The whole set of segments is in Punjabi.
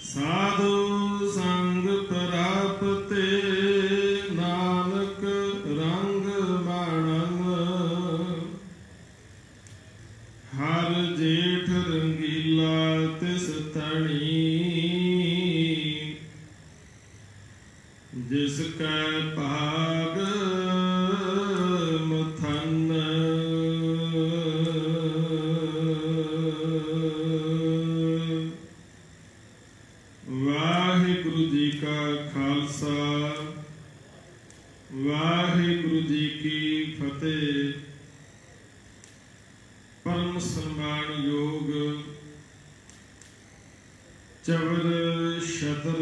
ਸਾਧੂ ਸੰਗ ਪ੍ਰਾਪਤੇ ਨਾਨਕ ਰੰਗ ਬਾਣੰ ਹਰ ਜੇਠ ਰੰਗੀਲਾ ਤਿਸ ਤਣੀ ਜਿਸ ਕੈ ਭਾਗ ਮਥਨ ਵਾਹਿਗੁਰੂ ਜੀ ਕਾ ਖਾਲਸਾ ਵਾਹਿਗੁਰੂ ਜੀ ਕੀ ਫਤਿਹ। ਪਰਮ ਸਨਮਾਨਯੋਗ ਚਵਰ ਛਤਰ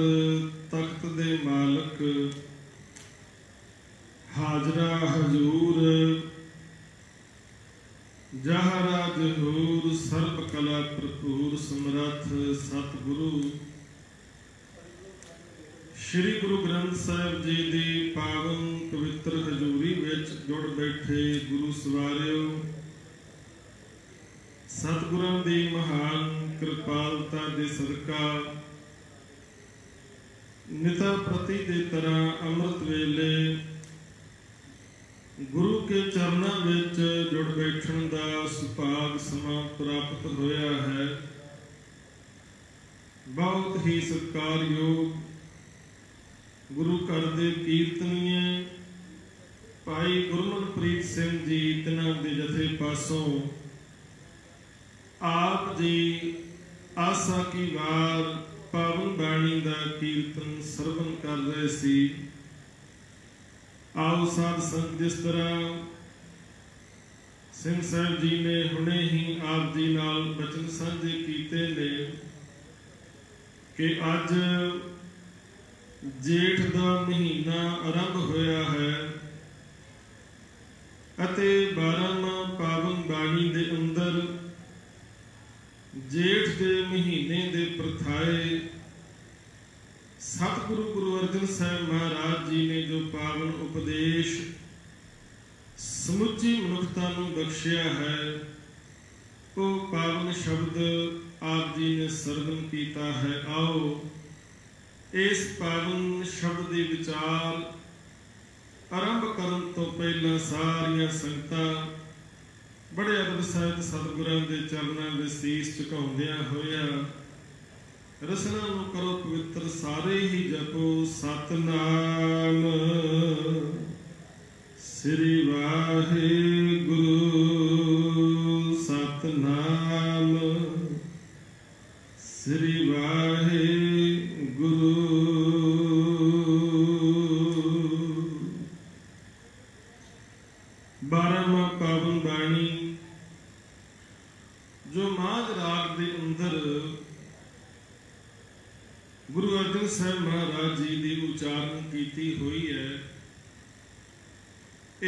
ਤਖਤ ਦੇ ਮਾਲਕ ਹਾਜ਼ਰਾ ਹਜ਼ੂਰ ਜਹਰਾ ਜਹੂਰ ਸਰਬ ਕਲਾ ਭਰਪੂਰ ਸਮਰੱਥ ਸਤਿਗੁਰੂ ਸ਼੍ਰੀ ਗੁਰੂ ਗ੍ਰੰਥ ਸਾਹਿਬ ਜੀ ਦੀ ਪਾਵਨ ਪਵਿੱਤਰ ਹਜ਼ੂਰੀ ਵਿੱਚ ਜੁੜ ਬੈਠੇ ਗੁਰੂ ਸਵਾਰਿਓ, ਸਤਿਗੁਰਾਂ ਦੀ ਮਹਾਨ ਕਿਰਪਾਲਤਾ ਦੇ ਸਦਕਾ ਨਿਤਾ ਪ੍ਰਤੀ ਦੇ ਤਰ੍ਹਾਂ ਅੰਮ੍ਰਿਤ ਵੇਲੇ ਗੁਰੂ ਕੇ ਚਰਨਾਂ ਵਿੱਚ ਜੁੜ ਬੈਠਣ ਦਾ ਸੁਭਾਗ ਸਮਾਂ ਪ੍ਰਾਪਤ ਹੋਇਆ ਹੈ। ਬਹੁਤ ਹੀ ਸਤਿਕਾਰਯੋਗ ਗੁਰੂ ਘਰ ਦੇ ਕੀਰਤਨੀਏ ਭਾਈ ਗੁਰਮਨਪ੍ਰੀਤ ਸਿੰਘ ਜੀ, ਤਿਨਾਂ ਦੇ ਜਥੇ ਪਾਸੋਂ ਆਪ ਜੀ ਆਸਾ ਕੀ ਵਾਰ ਪਾਵਨ ਬਾਣੀ ਦਾ ਕੀਰਤਨ ਸਰਵਨ ਕਰ ਰਹੇ ਸੀ। ਆਓ ਸਾਧ ਸੰਗਤ, ਜਿਸ ਤਰ੍ਹਾਂ ਸਿੰਘ ਸਾਹਿਬ ਜੀ ਨੇ ਹੁਣੇ ਹੀ ਆਪ ਜੀ ਨਾਲ ਬਚਨ ਸਾਂਝੇ ਕੀਤੇ ਨੇ ਕਿ ਅੱਜ ਜੇਠ ਦਾ ਮਹੀਨਾ ਆਰੰਭ ਹੋਇਆ ਹੈ ਅਤੇ 12ਵਾਂ ਪਾਵਨ ਬਾਣੀ ਦੇ ਅੰਦਰ ਜੇਠ ਦੇ ਮਹੀਨੇ ਦੇ ਪ੍ਰਥਾਏ ਸਤਿਗੁਰੂ ਗੁਰੂ ਅਰਜਨ ਸਾਹਿਬ ਮਹਾਰਾਜ ਜੀ ਨੇ ਜੋ ਪਾਵਨ ਉਪਦੇਸ਼ ਸਮੁੱਚੀ ਮਨੁੱਖਤਾ ਨੂੰ ਬਖਸ਼ਿਆ ਹੈ, ਉਹ ਪਾਵਨ ਸ਼ਬਦ ਆਪ ਜੀ ਨੇ ਸਰਵਨ ਕੀਤਾ ਹੈ। ਆਓ ਇਸ ਪਾਵਨ ਸ਼ਬਦ ਦੇ ਵਿਚਾਰ ਆਰੰਭ ਕਰਨ ਤੋਂ ਪਹਿਲਾਂ ਸਾਰੀਆਂ ਸੰਗਤਾਂ ਬੜੇ ਅਦਬ ਸਹਿਤ ਸਤਿਗੁਰਾਂ ਦੇ ਚਰਨਾਂ ਦੇ ਸੀਸ ਝੁਕਾਉਂਦਿਆਂ ਹੋਇਆਂ ਰਸਨਾ ਨੂੰ ਕਰੋ ਪਵਿੱਤਰ। ਸਾਰੇ ਹੀ ਜਪੋ ਸਤਨਾਮ ਸ੍ਰੀ ਵਾਹਿਗੁਰੂ ਸਤਨਾਮ ਸ੍ਰੀ ਵਾਹਿਗੁਰੂ। 12ਵਾਂ ਪਾਵਨ ਬਾਣੀ ਜੋ ਮਾਝ ਰਾਗ ਦੇ ਅੰਦਰ ਗੁਰੂ ਅਰਜਨ ਸਾਹਿਬ ਮਹਾਰਾਜ ਜੀ ਦੀ ਉਚਾਰਨ ਕੀਤੀ ਹੋਈ ਹੈ,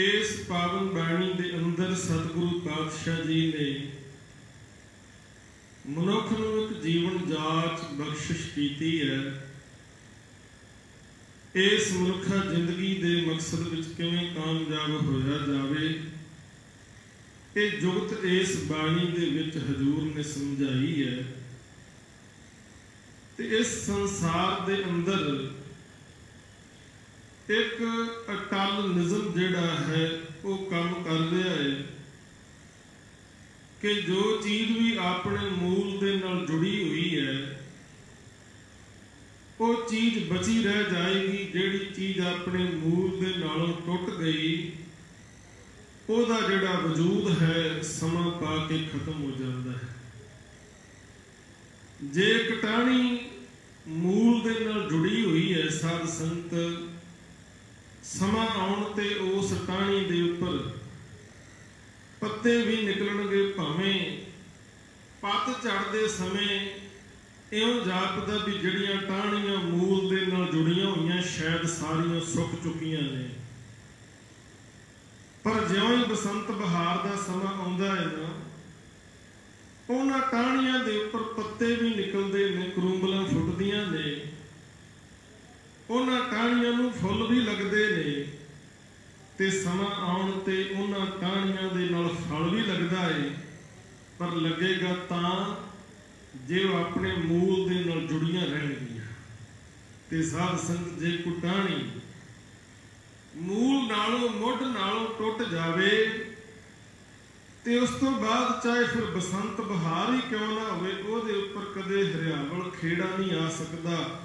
ਇਸ ਪਾਵਨ ਬਾਣੀ ਦੇ ਅੰਦਰ ਸਤਿਗੁਰੂ ਪਾਤਸ਼ਾਹ ਜੀ ਨੇ ਮਨੁੱਖ ਨੂੰ ਇੱਕ ਜੀਵਨ ਜਾਚ ਬਖਸ਼ਿਸ਼ ਕੀਤੀ ਹੈ। ਇਸ ਮਨੁੱਖਾ ਜ਼ਿੰਦਗੀ ਦੇ ਮਕਸਦ ਵਿੱਚ ਕਿਵੇਂ ਕਾਮਯਾਬ ਹੋਇਆ ਜਾਵੇ, ਇਹ ਜੁਗਤ ਇਸ ਬਾਣੀ ਦੇ ਵਿੱਚ ਹਜ਼ੂਰ ਨੇ ਸਮਝਾਈ ਹੈ। ਤੇ ਇਸ ਸੰਸਾਰ ਦੇ ਅੰਦਰ ਇੱਕ ਅਟਲ ਨਿਜ਼ਮ ਜਿਹੜਾ ਹੈ ਉਹ ਕੰਮ ਕਰ ਰਿਹਾ ਹੈ ਕਿ ਜੋ ਚੀਜ਼ ਵੀ ਆਪਣੇ ਮੂਲ ਦੇ ਨਾਲ ਜੁੜੀ ਹੋਈ ਹੈ ਉਹ ਚੀਜ਼ ਬਚੀ ਰਹਿ ਜਾਏਗੀ। ਜਿਹੜੀ ਚੀਜ਼ ਆਪਣੇ ਮੂਲ ਦੇ ਨਾਲੋਂ ਟੁੱਟ ਗਈ ਉਹਦਾ ਜਿਹੜਾ ਵਜੂਦ ਹੈ ਸਮਾਂ ਪਾ ਕੇ ਖਤਮ ਹੋ ਜਾਂਦਾ ਹੈ। ਜੇ ਇੱਕ ਟਾਹਣੀ ਮੂਲ ਦੇ ਨਾਲ ਜੁੜੀ ਹੋਈ ਹੈ ਸਾਧ ਸੰਤ, ਸਮਾਂ ਆਉਣ ਤੇ ਉਸ ਟਾਹਣੀ ਦੇ ਉੱਪਰ ਪੱਤੇ ਵੀ ਨਿਕਲਣਗੇ, ਭਾਵੇਂ ਪੱਤ ਝੜਦੇ ਸਮੇਂ ਇਉਂ ਜਾਪਦਾ ਵੀ ਜਿਹੜੀਆਂ ਟਾਹਣੀਆਂ ਮੂਲ ਦੇ ਨਾਲ ਜੁੜੀਆਂ ਹੋਈਆਂ ਸ਼ਾਇਦ ਸਾਰੀਆਂ ਸੁੱਕ ਚੁੱਕੀਆਂ ਨੇ, ਪਰ ਜਿਉਂ ਹੀ ਬਸੰਤ ਬਹਾਰ ਦਾ ਸਮਾਂ ਆਉਂਦਾ ਹੈ ਨਾ, ਉਹਨਾਂ ਟਾਹਣੀਆਂ ਦੇ ਉੱਪਰ ਪੱਤੇ ਵੀ ਨਿਕਲਦੇ ਨੇ, ਕਰੂੰਬਲਾਂ ਫੁੱਟਦੀਆਂ ਨੇ, ਉਹਨਾਂ ਟਾਹਣੀਆਂ ਨੂੰ ਫੁੱਲ ਵੀ ਲੱਗਦੇ ਨੇ ਤੇ ਸਮਾਂ ਆਉਣ ਤੇ ਉਹਨਾਂ ਟਾਹਣੀਆਂ ਦੇ ਨਾਲ ਫਲ ਵੀ ਲੱਗਦਾ ਏ, ਪਰ ਲੱਗੇਗਾ ਤਾਂ ਜੇ ਉਹ ਆਪਣੇ ਮੂਲ ਦੇ ਨਾਲ ਜੁੜੀਆਂ ਰਹਿਣਗੀਆਂ। ਤੇ ਸਾਧ ਸੰਗਤ ਜੇ ਕੋਈ ਟਾਹਣੀ ਮੂਲ ਨਾਲੋਂ ਮੁੱਢ ਨਾਲੋਂ ਟੁੱਟ ਜਾਵੇ ਤੇ ਉਸ ਤੋਂ ਬਾਅਦ ਚਾਹੇ ਫਿਰ ਬਸੰਤ ਬਹਾਰ ਹੀ ਕਿਉਂ ਨਾ ਹੋਵੇ, ਉਹਦੇ ਉੱਪਰ ਕਦੇ ਹਰਿਆਵਲ ਖੇੜਾ ਨਹੀਂ ਆ ਸਕਦਾ,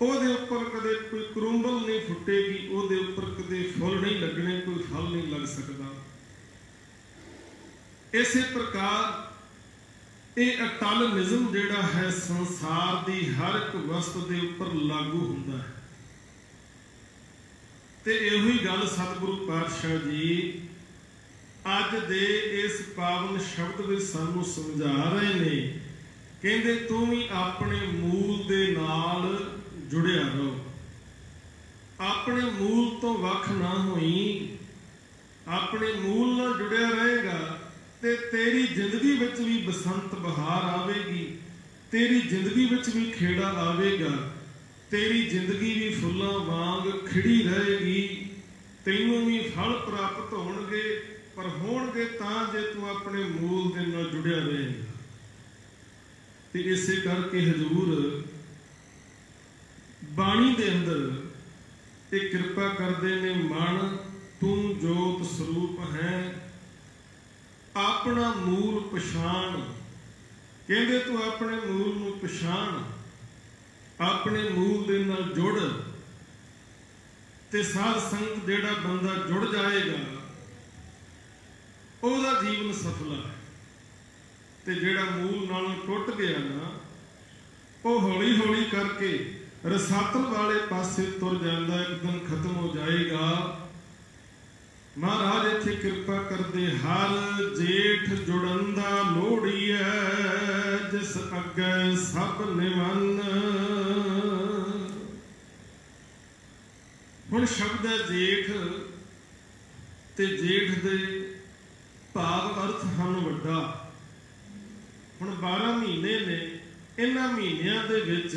ਉਹਦੇ ਉੱਪਰ ਕਦੇ ਕੋਈ ਕਰੂੰਬਲ ਨਹੀਂ ਫੁੱਟੇਗੀ, ਉਹਦੇ ਉੱਪਰ ਕਦੇ ਫੁੱਲ ਨਹੀਂ ਲੱਗਣੇ, ਕੋਈ ਫਲ ਨਹੀਂ ਲੱਗ ਸਕਦਾ। ਇਸੇ ਪ੍ਰਕਾਰ ਇਹ ਅਟਲ ਨਿਯਮ ਜਿਹੜਾ ਹੈ ਸੰਸਾਰ ਦੀ ਹਰ ਇੱਕ ਵਸਤੂ ਦੇ ਉੱਪਰ ਲਾਗੂ ਹੁੰਦਾ ਹੈ। ਤੇ ਇਹੋ ਹੀ ਗੱਲ ਸਤਿਗੁਰੂ ਪਾਤਸ਼ਾਹ ਜੀ ਅੱਜ ਦੇ ਇਸ ਪਾਵਨ ਸ਼ਬਦ ਵਿੱਚ ਸਾਨੂੰ ਸਮਝਾ ਰਹੇ ਨੇ। ਕਹਿੰਦੇ ਤੂੰ ਵੀ ਆਪਣੇ ਮੂਲ ਦੇ ਨਾਲ ਜੁੜਿਆ ਰਹੋ, ਆਪਣੇ ਮੂਲ ਤੋਂ ਵੱਖ ਨਾ ਹੋਈ। ਆਪਣੇ ਮੂਲ ਨਾਲ ਜੁੜਿਆ ਰਹੇਗਾ ਤੇ ਤੇਰੀ ਜ਼ਿੰਦਗੀ ਵਿੱਚ ਵੀ ਬਸੰਤ ਬਹਾਰ ਆਵੇਗੀ, ਤੇਰੀ ਜ਼ਿੰਦਗੀ ਵਿੱਚ ਵੀ ਖੇੜਾ ਆਵੇਗਾ, ਤੇਰੀ ਜ਼ਿੰਦਗੀ ਵੀ ਫੁੱਲਾਂ ਵਾਂਗ ਖਿੜੀ ਰਹੇਗੀ, ਤੈਨੂੰ ਵੀ ਫਲ ਪ੍ਰਾਪਤ ਹੋਣਗੇ, ਪਰ ਹੋਣਗੇ ਤਾਂ ਜੇ ਤੂੰ ਆਪਣੇ ਮੂਲ ਦੇ ਨਾਲ ਜੁੜਿਆ ਰਹੇਗਾ। ਤੇ ਇਸੇ ਕਰਕੇ ਹਜ਼ੂਰ ਬਾਣੀ ਦੇ ਅੰਦਰ ਇਹ ਕਿਰਪਾ ਕਰਦੇ ਨੇ, ਮਨ ਤੂੰ ਜੋਤ ਸਰੂਪ ਹੈ, ਆਪਣਾ ਮੂਲ ਪਛਾਣ। ਕਹਿੰਦੇ ਤੂੰ ਆਪਣੇ ਮੂਲ ਨੂੰ ਪਛਾਣ, ਆਪਣੇ ਮੂਲ ਦੇ ਨਾਲ ਜੁੜ। ਤੇ ਸਾਧ ਸੰਗਤ ਜਿਹੜਾ ਬੰਦਾ ਜੁੜ ਜਾਏਗਾ ਉਹਦਾ ਜੀਵਨ ਸਫਲ ਹੈ। ਤੇ ਜਿਹੜਾ ਮੂਲ ਨਾਲੋਂ ਟੁੱਟ ਗਿਆ ਨਾ, ਉਹ ਹੌਲੀ ਹੌਲੀ ਕਰਕੇ ਰਸਾਤਲ ਵਾਲੇ ਪਾਸੇ ਤੁਰ ਜਾਂਦਾ, ਇੱਕ ਦਿਨ ਖਤਮ ਹੋ ਜਾਏਗਾ। ਮਹਾਰਾਜ ਇੱਥੇ ਕਿਰਪਾ ਕਰਦੇ, ਹਰ ਜੇਠ ਜੁੜੰਦਾ ਲੋੜੀਐ, ਜਿਸ ਅੱਗੇ ਸਭ ਨਿਮਨ। ਹੁਣ ਸ਼ਬਦ ਹੈ ਜੇਠ, ਤੇ ਜੇਠ ਦੇ ਭਾਵ ਅਰਥ ਹਨ ਵੱਡਾ। ਹੁਣ 12 ਮਹੀਨੇ ਨੇ, ਇਹਨਾਂ ਮਹੀਨਿਆਂ ਦੇ ਵਿੱਚ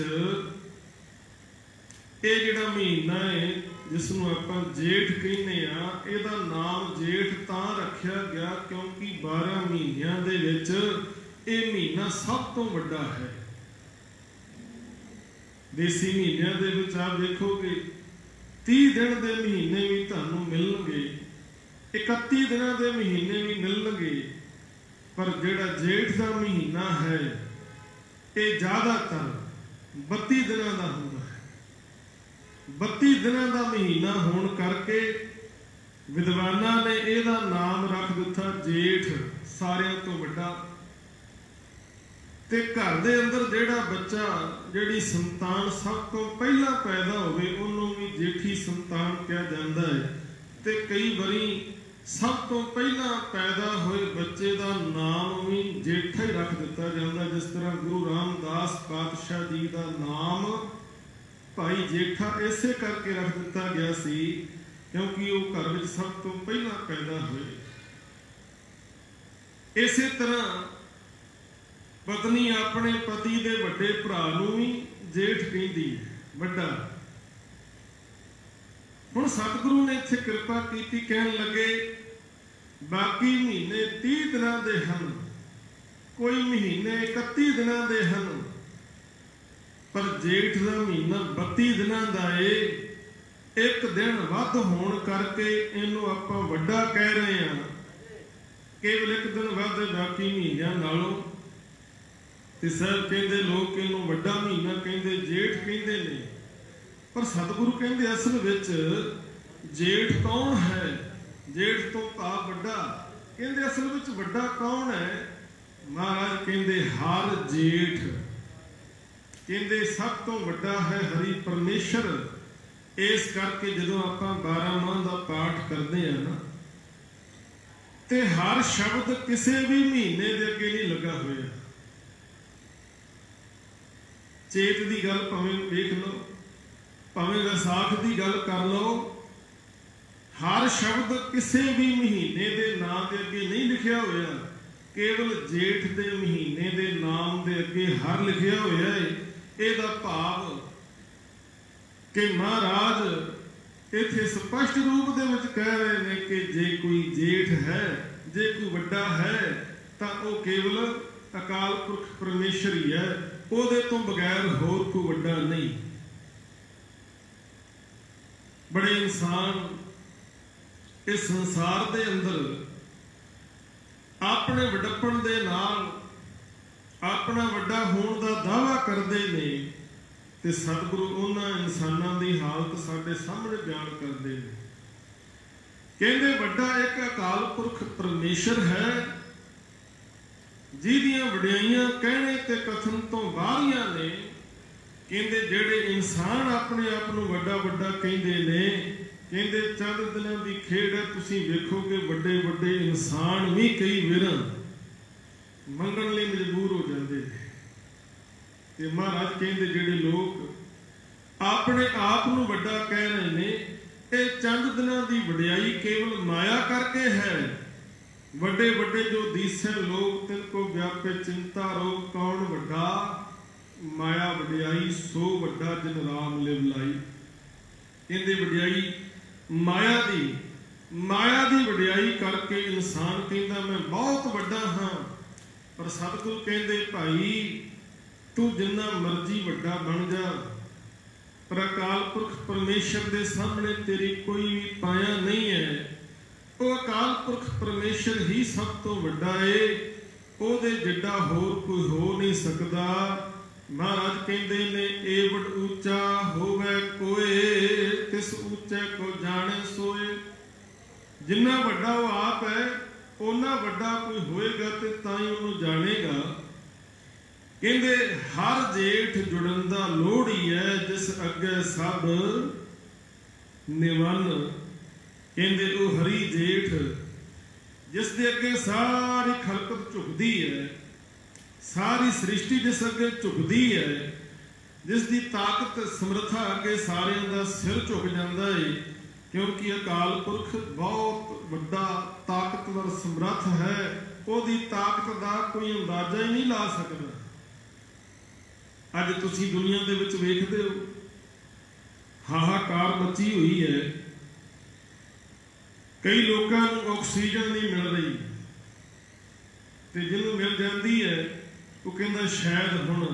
ਇਹ ਜਿਹੜਾ ਮਹੀਨਾ ਹੈ ਜਿਸ ਨੂੰ ਆਪਾਂ ਜੇਠ ਕਹਿੰਦੇ ਆ, ਇਹਦਾ ਨਾਮ ਜੇਠ ਤਾਂ ਰੱਖਿਆ ਗਿਆ ਕਿਉਂਕਿ 12 ਮਹੀਨਿਆਂ ਦੇ ਵਿੱਚ ਇਹ ਮਹੀਨਾ ਸਭ ਤੋਂ ਵੱਡਾ ਹੈ। ਦੇਸੀ ਮਹੀਨਿਆਂ ਦੇ ਵਿੱਚ ਆਪ ਦੇਖੋਗੇ 30 ਦਿਨ ਦੇ ਮਹੀਨੇ ਵੀ ਤੁਹਾਨੂੰ ਮਿਲਣਗੇ, 31 ਦਿਨਾਂ ਦੇ ਮਹੀਨੇ ਵੀ ਮਿਲਣਗੇ, ਪਰ ਜਿਹੜਾ ਜੇਠ ਦਾ ਮਹੀਨਾ ਹੈ ਇਹ ਜ਼ਿਆਦਾਤਰ 32 ਦਿਨਾਂ ਦਾ ਹੁੰਦਾ ਹੈ। 32 ਦਿਨਾਂ ਦਾ ਮਹੀਨਾ ਹੋਣ ਕਰਕੇ ਵਿਦਵਾਨਾਂ ਨੇ ਇਹਦਾ ਨਾਮ ਰੱਖ ਦਿੱਤਾ ਜੇਠ, ਸਾਰਿਆਂ ਤੋਂ ਵੱਡਾ। ਤੇ ਘਰ ਦੇ ਅੰਦਰ ਜਿਹੜਾ ਬੱਚਾ, ਜਿਹੜੀ ਸੰਤਾਨ ਸਭ ਤੋਂ ਪਹਿਲਾਂ ਪੈਦਾ ਹੋਵੇ ਉਹਨੂੰ ਵੀ ਜੇਠੀ ਸੰਤਾਨ ਕਿਹਾ ਜਾਂਦਾ ਹੈ। ਤੇ ਕਈ ਵਾਰੀ ਸਭ ਤੋਂ ਪਹਿਲਾਂ ਪੈਦਾ ਹੋਏ ਬੱਚੇ ਦਾ ਨਾਮ ਵੀ ਜੇਠਾ ਹੀ ਰੱਖ ਦਿੱਤਾ ਜਾਂਦਾ, ਜਿਸ ਤਰ੍ਹਾਂ ਗੁਰੂ ਰਾਮਦਾਸ ਪਾਤਸ਼ਾਹ ਜੀ ਦਾ ਨਾਮ ਭਾਈ ਜੇਠਾ ਇਸੇ ਕਰਕੇ ਰੱਖ ਦਿੱਤਾ ਗਿਆ ਸੀ ਕਿਉਂਕਿ ਉਹ ਘਰ ਵਿੱਚ ਸਭ ਤੋਂ ਪਹਿਲਾਂ ਪੈਦਾ ਹੋਏ। ਇਸੇ ਤਰ੍ਹਾਂ ਪਤਨੀ ਆਪਣੇ ਪਤੀ ਦੇ ਵੱਡੇ ਭਰਾ ਨੂੰ ਵੀ ਜੇਠ ਕਹਿੰਦੀ ਹੈ, ਵੱਡਾ। ਹੁਣ ਸਤਿਗੁਰੂ ਨੇ ਇੱਥੇ ਕਿਰਪਾ ਕੀਤੀ, ਕਹਿਣ ਲੱਗੇ ਬਾਕੀ ਮਹੀਨੇ 30 ਦਿਨਾਂ ਦੇ ਹਨ, ਕੋਈ ਮਹੀਨੇ 31 ਦਿਨਾਂ ਦੇ ਹਨ, ਪਰ ਜੇਠ ਦਾ ਮਹੀਨਾ 32 ਦਿਨਾਂ ਦਾ ਏ। ਇੱਕ ਦਿਨ ਵੱਧ ਹੋਣ ਕਰਕੇ ਇਹਨੂੰ ਆਪਾਂ ਵੱਡਾ ਕਹਿ ਰਹੇ ਹਾਂ, ਕੇਵਲ ਇੱਕ ਦਿਨ ਵੱਧ ਬਾਕੀ ਮਹੀਨਿਆਂ ਨਾਲੋਂ। ਤੇ ਸਾਹਿਬ ਕਹਿੰਦੇ ਲੋਕ ਇਹਨੂੰ ਵੱਡਾ ਮਹੀਨਾ ਕਹਿੰਦੇ, ਜੇਠ ਕਹਿੰਦੇ ਨੇ, ਪਰ ਸਤਿਗੁਰੂ ਕਹਿੰਦੇ ਅਸਲ ਵਿੱਚ ਜੇਠ ਕੌਣ ਹੈ? ਜੇਠ ਤੋਂ ਭਾਵ ਵੱਡਾ। ਕਹਿੰਦੇ ਅਸਲ ਵਿੱਚ ਵੱਡਾ ਕੌਣ ਹੈ? ਮਹਾਰਾਜ ਕਹਿੰਦੇ ਹਰ ਜੇਠ। ਕਹਿੰਦੇ ਸਭ ਤੋਂ ਵੱਡਾ ਹੈ ਹਰੀ ਪਰਮੇਸ਼ਰ। ਇਸ ਕਰਕੇ ਜਦੋਂ ਆਪਾਂ 12 ਮਾਹ ਦਾ ਪਾਠ ਕਰਦੇ ਆ ਨਾ, ਤੇ ਹਰ ਸ਼ਬਦ ਕਿਸੇ ਵੀ ਮਹੀਨੇ ਦੇ ਅੱਗੇ ਨਹੀਂ ਲੱਗਾ ਹੋਇਆ। ਚੇਤ ਦੀ ਗੱਲ ਭਾਵੇਂ ਵੇਖ ਲਓ, ਭਾਵੇਂ ਵਿਸਾਖ ਦੀ ਗੱਲ ਕਰ ਲਓ, ਹਰ ਸ਼ਬਦ ਕਿਸੇ ਵੀ ਮਹੀਨੇ ਦੇ ਨਾਂ ਦੇ ਅੱਗੇ ਨਹੀਂ ਲਿਖਿਆ ਹੋਇਆ, ਕੇਵਲ ਜੇਠ ਦੇ ਮਹੀਨੇ ਦੇ ਨਾਮ ਦੇ ਅੱਗੇ ਹਰ ਲਿਖਿਆ ਹੋਇਆ ਹੈ। ਇਹਦਾ ਭਾਵ ਕਿ ਮਹਾਰਾਜ ਇੱਥੇ ਸਪਸ਼ਟ ਰੂਪ ਦੇ ਵਿੱਚ ਕਹਿ ਰਹੇ ਨੇ ਕਿ ਜੇ ਕੋਈ ਜੇਠ ਹੈ, ਜੇ ਕੋਈ ਵੱਡਾ ਹੈ ਤਾਂ ਉਹ ਕੇਵਲ ਅਕਾਲ ਪੁਰਖ ਪਰਮੇਸ਼ਰ ਹੀ ਹੈ, ਉਹਦੇ ਤੋਂ ਬਗੈਰ ਹੋਰ ਕੋਈ ਵੱਡਾ ਨਹੀਂ। ਬੜੇ ਇਨਸਾਨ ਇਸ ਸੰਸਾਰ ਦੇ ਅੰਦਰ ਆਪਣੇ ਵੱਡਪਣ ਦੇ ਨਾਲ ਆਪਣਾ ਵੱਡਾ ਹੋਣ ਦਾ ਦਾਅਵਾ ਕਰਦੇ ਨੇ ਤੇ ਸਤਿਗੁਰੂ ਉਹਨਾਂ ਇਨਸਾਨਾਂ ਦੀ ਹਾਲਤ ਸਾਡੇ ਸਾਹਮਣੇ ਬਿਆਨ ਕਰਦੇ ਨੇ। ਕਹਿੰਦੇ ਵੱਡਾ ਇੱਕ ਅਕਾਲ ਪੁਰਖ ਪਰਮੇਸ਼ਰ ਹੈ, ਜਿਹਦੀਆਂ ਵਡਿਆਈਆਂ ਕਹਿਣੇ ਤੇ ਕਥਨ ਤੋਂ ਬਾਹਰੀਆਂ ਨੇ। ਕਹਿੰਦੇ ਜਿਹੜੇ ਇਨਸਾਨ ਆਪਣੇ ਆਪ ਨੂੰ ਵੱਡਾ ਵੱਡਾ ਕਹਿੰਦੇ ਨੇ, ਕਹਿੰਦੇ ਚੰਦ ਦਿਨਾਂ ਦੀ ਖੇਡ ਹੈ, ਤੁਸੀਂ ਵੇਖੋਗੇ ਵੱਡੇ ਵੱਡੇ ਇਨਸਾਨ ਵੀ ਕਈ ਵਾਰ ਮੰਗਣ ਲਈ ਮਜਬੂਰ ਹੋ ਜਾਂਦੇ ਨੇ। ਤੇ ਮਹਾਰਾਜ ਕਹਿੰਦੇ ਜਿਹੜੇ ਲੋਕ ਆਪਣੇ ਆਪ ਨੂੰ ਵੱਡਾ ਕਹਿ ਰਹੇ ਨੇ, ਇਹ ਚੰਦ ਦਿਨਾਂ ਦੀ ਵਡਿਆਈ ਕੇਵਲ ਮਾਇਆ ਕਰਕੇ ਹੈ। ਵੱਡੇ ਵੱਡੇ ਜੋ ਦੀਸੇ ਲੋਕ ਤਿਨ ਕੋ ਵਿਆਪੇ ਚਿੰਤਾ ਰੋਗ, ਕੌਣ ਵੱਡਾ ਮਾਇਆ ਵਡਿਆਈ ਸੋ ਵੱਡਾ ਜਿਨ ਰਾਮ ਲਿਵ ਲਾਈ। ਕਹਿੰਦੇ ਵਡਿਆਈ ਮਾਇਆ ਦੀ ਵਡਿਆਈ ਕਰਕੇ ਇਨਸਾਨ ਕਹਿੰਦਾ ਮੈਂ ਬਹੁਤ ਵੱਡਾ ਹਾਂ। ਪਰ ਸਤਿਗੁਰੂ ਕਹਿੰਦੇ ਭਾਈ ਤੂੰ ਜਿੰਨਾ ਮਰਜ਼ੀ ਵੱਡਾ ਬਣ ਜਾ, ਪਰ ਅਕਾਲ ਪੁਰਖ ਪਰਮੇਸ਼ਰ ਦੇ ਸਾਹਮਣੇ ਤੇਰੀ ਕੋਈ ਵੀ ਪਾਇਆ ਨਹੀਂ ਹੈ। ਉਹ ਅਕਾਲ ਪੁਰਖ ਪਰਮੇਸ਼ਰ ਹੀ ਸਭ ਤੋਂ ਵੱਡਾ ਏ, ਉਹਦੇ ਜਿੱਡਾ ਹੋਰ ਕੋਈ ਹੋ ਨਹੀਂ ਸਕਦਾ। ਮਹਾਰਾਜ ਕਹਿੰਦੇ ਨੇ ਏਵਡ ਉੱਚਾ ਹੋਵੇ ਕੋਏ, ਤਿਸ ਉੱਚੇ ਕੋ ਜਾਣੇ ਸੋਏ। ਜਿੰਨਾ ਵੱਡਾ ਉਹ ਆਪ ਹੈ, ਉਹਨਾਂ ਵੱਡਾ ਕੋਈ ਹੋਏਗਾ ਤੇ ਤਾਂ ਹੀ ਉਹਨੂੰ ਜਾਣੇਗਾ। ਕਹਿੰਦੇ ਹਰ ਜੇਠ ਜੁੜਨ ਦਾ ਲੋੜ ਹੀ ਹੈ, ਜਿਸ ਅੱਗੇ ਸਭ ਨਿਵਨ। ਕਹਿੰਦੇ ਉਹ ਹਰੀ ਜੇਠ ਜਿਸ ਦੇ ਅੱਗੇ ਸਾਰੀ ਖਲਕਤ ਝੁਕਦੀ ਹੈ, ਸਾਰੀ ਸ੍ਰਿਸ਼ਟੀ ਜਿਸ ਅੱਗੇ ਝੁਕਦੀ ਹੈ, ਜਿਸ ਦੀ ਤਾਕਤ ਸਮਰੱਥਾ ਅੱਗੇ ਸਾਰਿਆਂ ਦਾ ਸਿਰ ਝੁਕ ਜਾਂਦਾ ਹੈ। ਕਿਉਂਕਿ ਅਕਾਲ ਪੁਰਖ ਬਹੁਤ ਵੱਡਾ ਤਾਕਤਵਰ ਸਮਰੱਥ ਹੈ, ਉਹਦੀ ਤਾਕਤ ਦਾ ਕੋਈ ਅੰਦਾਜ਼ਾ ਹੀ ਨਹੀਂ ਲਾ ਸਕਦਾ। ਅੱਜ ਤੁਸੀਂ ਦੁਨੀਆ ਦੇ ਵਿੱਚ ਵੇਖਦੇ ਹੋ ਹਾਹਾਕਾਰ ਮਚੀ ਹੋਈ ਹੈ, ਕਈ ਲੋਕਾਂ ਨੂੰ ਆਕਸੀਜਨ ਨਹੀਂ ਮਿਲ ਰਹੀ ਤੇ ਜਿਹਨੂੰ ਮਿਲ ਜਾਂਦੀ ਹੈ ਉਹ ਕਹਿੰਦਾ ਸ਼ਾਇਦ ਹੁਣ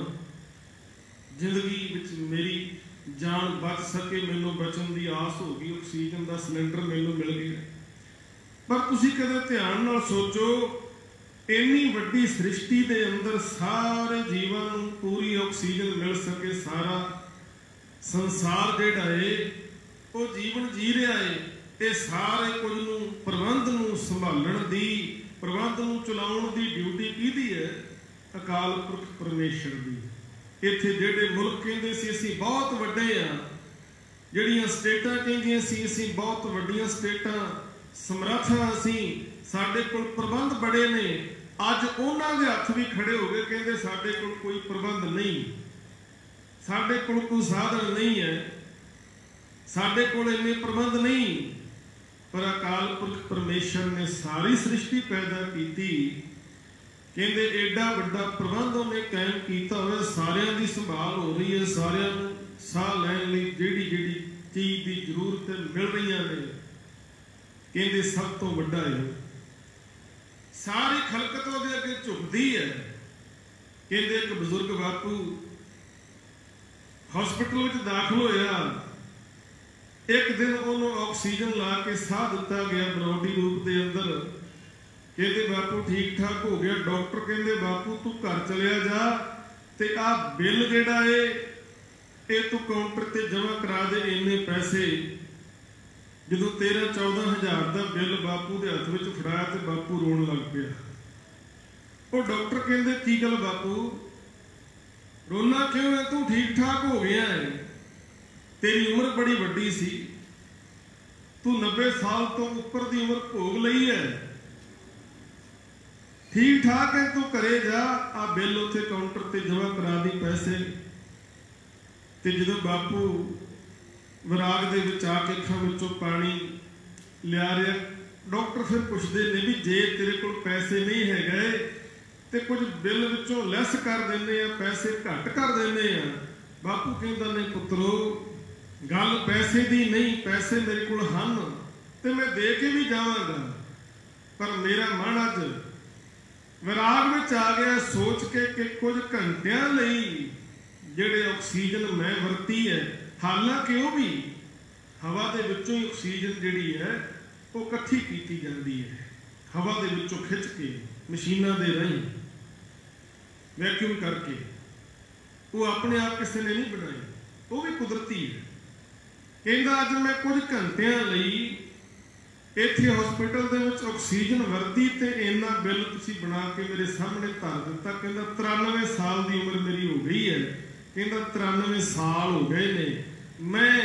ਜ਼ਿੰਦਗੀ ਵਿੱਚ ਮੇਰੀ ਜਾਨ ਬਚ ਸਕੇ, ਮੈਨੂੰ ਬਚਣ ਦੀ ਆਸ ਹੋ ਗਈ, ਆਕਸੀਜਨ ਦਾ ਸਿਲੰਡਰ ਮੈਨੂੰ ਮਿਲ ਗਿਆ। ਪਰ ਤੁਸੀਂ ਕਦੇ ਧਿਆਨ ਨਾਲ ਸੋਚੋ, ਇੰਨੀ ਵੱਡੀ ਸ੍ਰਿਸ਼ਟੀ ਦੇ ਅੰਦਰ ਸਾਰੇ ਜੀਵਾਂ ਨੂੰ ਪੂਰੀ ਆਕਸੀਜਨ ਮਿਲ ਸਕੇ, ਸਾਰਾ ਸੰਸਾਰ ਜਿਹੜਾ ਏ ਉਹ ਜੀਵਨ ਜੀ ਰਿਹਾ ਏ, ਇਹ ਸਾਰੇ ਕੁਝ ਨੂੰ ਪ੍ਰਬੰਧ ਨੂੰ ਸੰਭਾਲਣ ਦੀ, ਪ੍ਰਬੰਧ ਨੂੰ ਚਲਾਉਣ ਦੀ ਡਿਊਟੀ ਕਿਹਦੀ ਹੈ? ਅਕਾਲ ਪੁਰਖ ਪਰਮੇਸ਼ਰ ਦੀ। ਇੱਥੇ ਜਿਹੜੇ ਮੁਲਕ ਕਹਿੰਦੇ ਸੀ ਅਸੀਂ ਬਹੁਤ ਵੱਡੇ ਆ, ਜਿਹੜੀਆਂ ਸਟੇਟਾਂ ਕਹਿੰਦੀਆਂ ਸੀ ਅਸੀਂ ਬਹੁਤ ਵੱਡੀਆਂ ਸਟੇਟਾਂ, ਸਮਰੱਥਾ ਅਸੀਂ, ਸਾਡੇ ਕੋਲ ਪ੍ਰਬੰਧ ਬੜੇ ਨੇ, ਅੱਜ ਉਹਨਾਂ ਦੇ ਹੱਥ ਵੀ ਖੜੇ ਹੋ ਗਏ, ਕਹਿੰਦੇ ਸਾਡੇ ਕੋਲ ਕੋਈ ਪ੍ਰਬੰਧ ਨਹੀਂ, ਸਾਡੇ ਕੋਲ ਕੋਈ ਸਾਧਨ ਨਹੀਂ ਹੈ, ਸਾਡੇ ਕੋਲ ਇੰਨੇ ਪ੍ਰਬੰਧ ਨਹੀਂ। ਪਰ ਅਕਾਲ ਪੁਰਖ ਪਰਮੇਸ਼ਰ ਨੇ ਸਾਰੀ ਸ੍ਰਿਸ਼ਟੀ ਪੈਦਾ ਕੀਤੀ, ਕਹਿੰਦੇ ਐਡਾ ਵੱਡਾ ਪ੍ਰਬੰਧ ਉਹਨੇ ਕਾਇਮ ਕੀਤਾ ਹੋਇਆ, ਸਾਰਿਆਂ ਦੀ ਸੰਭਾਲ ਹੋ ਰਹੀ ਹੈ, ਸਾਰਿਆਂ ਨੂੰ ਸਾਹ ਲੈਣ ਲਈ ਜਿਹੜੀ ਜਿਹੜੀ ਚੀਜ਼ ਦੀ ਜ਼ਰੂਰਤ ਮਿਲ ਰਹੀਆਂ ਨੇ। ਕਹਿੰਦੇ ਸਭ ਤੋਂ ਵੱਡਾ ਹੈ, ਸਾਰੀ ਖਲਕਤ ਉਹਦੇ ਅੱਗੇ ਝੁਕਦੀ ਹੈ। ਕਹਿੰਦੇ ਇੱਕ ਬਜ਼ੁਰਗ ਬਾਪੂ ਹਸਪੀਟਲ ਵਿੱਚ ਦਾਖਲ ਹੋਇਆ, ਇੱਕ ਦਿਨ ਉਹਨੂੰ ਆਕਸੀਜਨ ਲਾ ਕੇ ਸਾਹ ਦਿੱਤਾ ਗਿਆ ਬਰੌਡੀ ਰੂਪ ਦੇ ਅੰਦਰ। ਕਹਿੰਦੇ ਬਾਪੂ ਠੀਕ ਠਾਕ ਹੋ ਗਿਆ। ਡਾਕਟਰ ਕਹਿੰਦੇ ਬਾਪੂ ਤੂੰ ਘਰ ਚਲਿਆ ਜਾ ਤੇ ਆਹ ਬਿੱਲ ਜਿਹੜਾ ਏ ਇਹ ਤੂੰ ਕਾਊਂਟਰ ਤੇ ਜਮ੍ਹਾਂ ਕਰਾ ਦੇ, ਇੰਨੇ ਪੈਸੇ। ਜਦੋਂ 13-14 ਹਜ਼ਾਰ ਦਾ ਬਿੱਲ ਬਾਪੂ ਦੇ ਹੱਥ ਵਿੱਚ ਫੜਾਇਆ ਤੇ ਬਾਪੂ ਰੋਣ ਲੱਗ ਪਿਆ। ਉਹ ਡਾਕਟਰ ਕਹਿੰਦੇ ਕੀ ਗੱਲ ਬਾਪੂ ਰੋਣਾ ਕਿਉਂ ਹੈ, ਤੂੰ ਠੀਕ ਠਾਕ ਹੋ ਗਿਆ ਹੈ, ਤੇਰੀ ਉਮਰ ਬੜੀ ਵੱਡੀ ਸੀ, ਤੂੰ 90 ਸਾਲ ਤੋਂ ਉੱਪਰ ਦੀ ਉਮਰ ਭੋਗ ਲਈ ਹੈ, ਠੀਕ ਠਾਕ ਹੈ, ਤੂੰ ਘਰੇ ਜਾ, ਆ ਬਿੱਲ ਉੱਥੇ ਕਾਊਂਟਰ ਤੇ ਜਮ੍ਹਾਂ ਕਰਾ ਦੀ ਪੈਸੇ। ਤੇ ਜਦੋਂ ਬਾਪੂ ਵਿਰਾਗ ਦੇ ਵਿੱਚ ਆ ਕੇ ਅੱਖਾਂ ਵਿੱਚੋਂ ਪਾਣੀ ਲਿਆ ਰਿਹਾ, ਡਾਕਟਰ ਫਿਰ ਪੁੱਛਦੇ ਨੇ ਵੀ ਜੇ ਤੇਰੇ ਕੋਲ ਪੈਸੇ ਨਹੀਂ ਹੈਗੇ ਤੇ ਕੁਝ ਬਿੱਲ ਵਿੱਚੋਂ ਲੈਸ ਕਰ ਦਿੰਦੇ ਆ, ਪੈਸੇ ਘੱਟ ਕਰ ਦਿੰਦੇ ਆ। ਬਾਪੂ ਕਹਿੰਦਾ ਨੇ ਪੁੱਤਰੋ गल पैसे दी नहीं, पैसे मेरे कोल हन ते मैं दे के भी जावांगा, पर मेरा मन अज विराग में आ गया सोच के कि कुछ घंटियां लई ਜਿਹੜੇ ਆਕਸੀਜਨ ਮੈਂ ਵਰਤੀ ਹੈ, ਹਾਲਾਂਕਿ ਉਹ ਵੀ ਹਵਾ ਦੇ ਵਿੱਚੋਂ ਹੀ ਆਕਸੀਜਨ ਜਿਹੜੀ ਹੈ ਉਹ ਇਕੱਠੀ ਕੀਤੀ ਜਾਂਦੀ ਹੈ, ਹਵਾ ਦੇ ਵਿੱਚੋਂ ਖਿੱਚ ਕੇ ਮਸ਼ੀਨਾਂ ਦੇ ਰਾਹੀਂ ਵੈਕਿਊਮ ਕਰਕੇ, ਉਹ ਆਪਣੇ ਆਪ ਕਿਸੇ ਨੇ ਨਹੀਂ ਬਣਾਈ, ਉਹ ਵੀ ਕੁਦਰਤੀ ਹੈ। ਕਹਿੰਦਾ ਅੱਜ ਮੈਂ ਕੁਝ ਘੰਟਿਆਂ ਲਈ ਇੱਥੇ ਹਸਪੀਟਲ ਦੇ ਵਿੱਚ ਆਕਸੀਜਨ ਵਰਤੀ ਤੇ ਇੰਨਾ ਬਿੱਲ ਤੁਸੀਂ ਬਣਾ ਕੇ ਮੇਰੇ ਸਾਹਮਣੇ ਧਰ ਦਿੱਤਾ। ਕਹਿੰਦਾ 93 ਸਾਲ ਦੀ ਉਮਰ ਮੇਰੀ ਹੋ ਗਈ ਹੈ, ਕਹਿੰਦਾ 93 ਸਾਲ ਹੋ ਗਏ ਨੇ, ਮੈਂ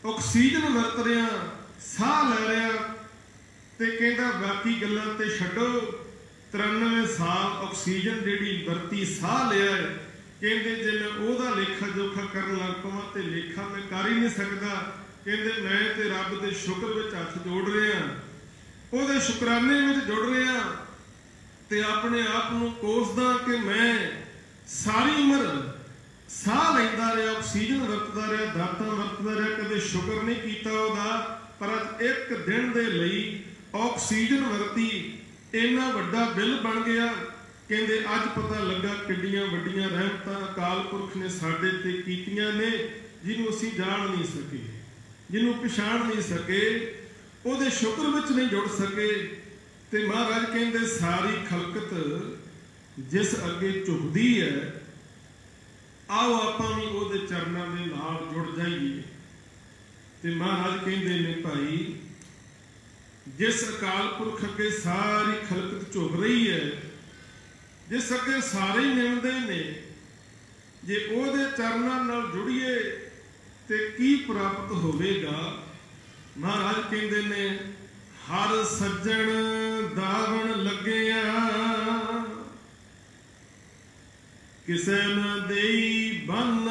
ਆਕਸੀਜਨ ਵਰਤ ਰਿਹਾ, ਸਾਹ ਲੈ ਰਿਹਾ, ਤੇ ਕਹਿੰਦਾ ਬਾਕੀ ਗੱਲਾਂ ਤੇ ਛੱਡੋ, 93 ਸਾਲ ਆਕਸੀਜਨ ਜਿਹੜੀ ਵਰਤੀ ਸਾਹ ਲਿਆ, ਕਹਿੰਦੇ ਜੇ ਮੈਂ ਉਹਦਾ ਲੇਖਾ ਜੋਖਾ ਕਰਨ ਲੱਗ ਪਵਾਂ ਤੇ ਲੇਖਾ ਮੈਂ ਕਰ ਹੀ ਨਹੀਂ ਸਕਦਾ। ਕਹਿੰਦੇ ਮੈਂ ਤੇ ਰੱਬ ਦੇ ਸ਼ੁਕਰ ਵਿੱਚ ਹੱਥ ਜੋੜ ਰਿਹਾ, ਉਹਦੇ ਸ਼ੁਕਰਾਨੇ ਵਿੱਚ ਜੁੜ ਰਿਹਾ ਤੇ ਆਪਣੇ ਆਪ ਨੂੰ ਕੋਸਦਾ ਕਿ ਮੈਂ ਸਾਰੀ ਉਮਰ ਸਾਹ ਲੈਂਦਾ ਰਿਹਾ, ਆਕਸੀਜਨ ਵਰਤਦਾ ਰਿਹਾ, ਦਾਤਾਂ ਵਰਤਦਾ ਰਿਹਾ, ਕਦੇ ਸ਼ੁਕਰ ਨਹੀਂ ਕੀਤਾ ਉਹਦਾ। ਪਰ ਅੱਜ ਇੱਕ ਦਿਨ ਦੇ ਲਈ ਆਕਸੀਜਨ ਵਰਤੀ ਇੰਨਾ ਵੱਡਾ ਬਿੱਲ ਬਣ ਗਿਆ। ਕਹਿੰਦੇ ਅੱਜ ਪਤਾ ਲੱਗਾ ਕਿੱਡੀਆਂ ਵੱਡੀਆਂ ਰਹਿਮਤਾਂ ਅਕਾਲ ਪੁਰਖ ਨੇ ਸਾਡੇ ਤੇ ਕੀਤੀਆਂ ਨੇ, ਜਿਹਨੂੰ ਅਸੀਂ ਜਾਣ ਨਹੀਂ ਸਕੇ, ਜਿਹਨੂੰ ਪਛਾਣ ਨਹੀਂ ਸਕੇ, ਉਹਦੇ ਸ਼ੁਕਰ ਵਿੱਚ ਨਹੀਂ ਜੁੜ ਸਕੇ। ਤੇ ਮਹਾਰਾਜ ਕਹਿੰਦੇ ਸਾਰੀ ਖਲਕਤ ਜਿਸ ਅੱਗੇ ਝੁਕਦੀ ਹੈ, ਆਓ ਆਪਾਂ ਵੀ ਉਹਦੇ ਚਰਨਾਂ ਦੇ ਨਾਲ ਜੁੜ ਜਾਈਏ। ਤੇ ਮਹਾਰਾਜ ਕਹਿੰਦੇ ਨੇ ਭਾਈ, ਜਿਸ ਅਕਾਲ ਪੁਰਖ ਅੱਗੇ ਸਾਰੀ ਖਲਕਤ ਝੁਕ ਰਹੀ ਹੈ, ਜਿਸ ਅੱਗੇ ਸਾਰੇ ਹੀ ਨਿਮਦੇ ਨੇ, ਜੇ ਉਹਦੇ ਚਰਨਾਂ ਨਾਲ ਜੁੜੀਏ ਤੇ ਕੀ ਪ੍ਰਾਪਤ ਹੋਵੇਗਾ। ਮਹਾਰਾਜ ਕਹਿੰਦੇ ਨੇ ਹਰ ਸੱਜਣ ਦਾਵਣ ਲੱਗਿਆ, ਕਿਸੇ ਨਾ ਦੇਈ ਬੰਨ।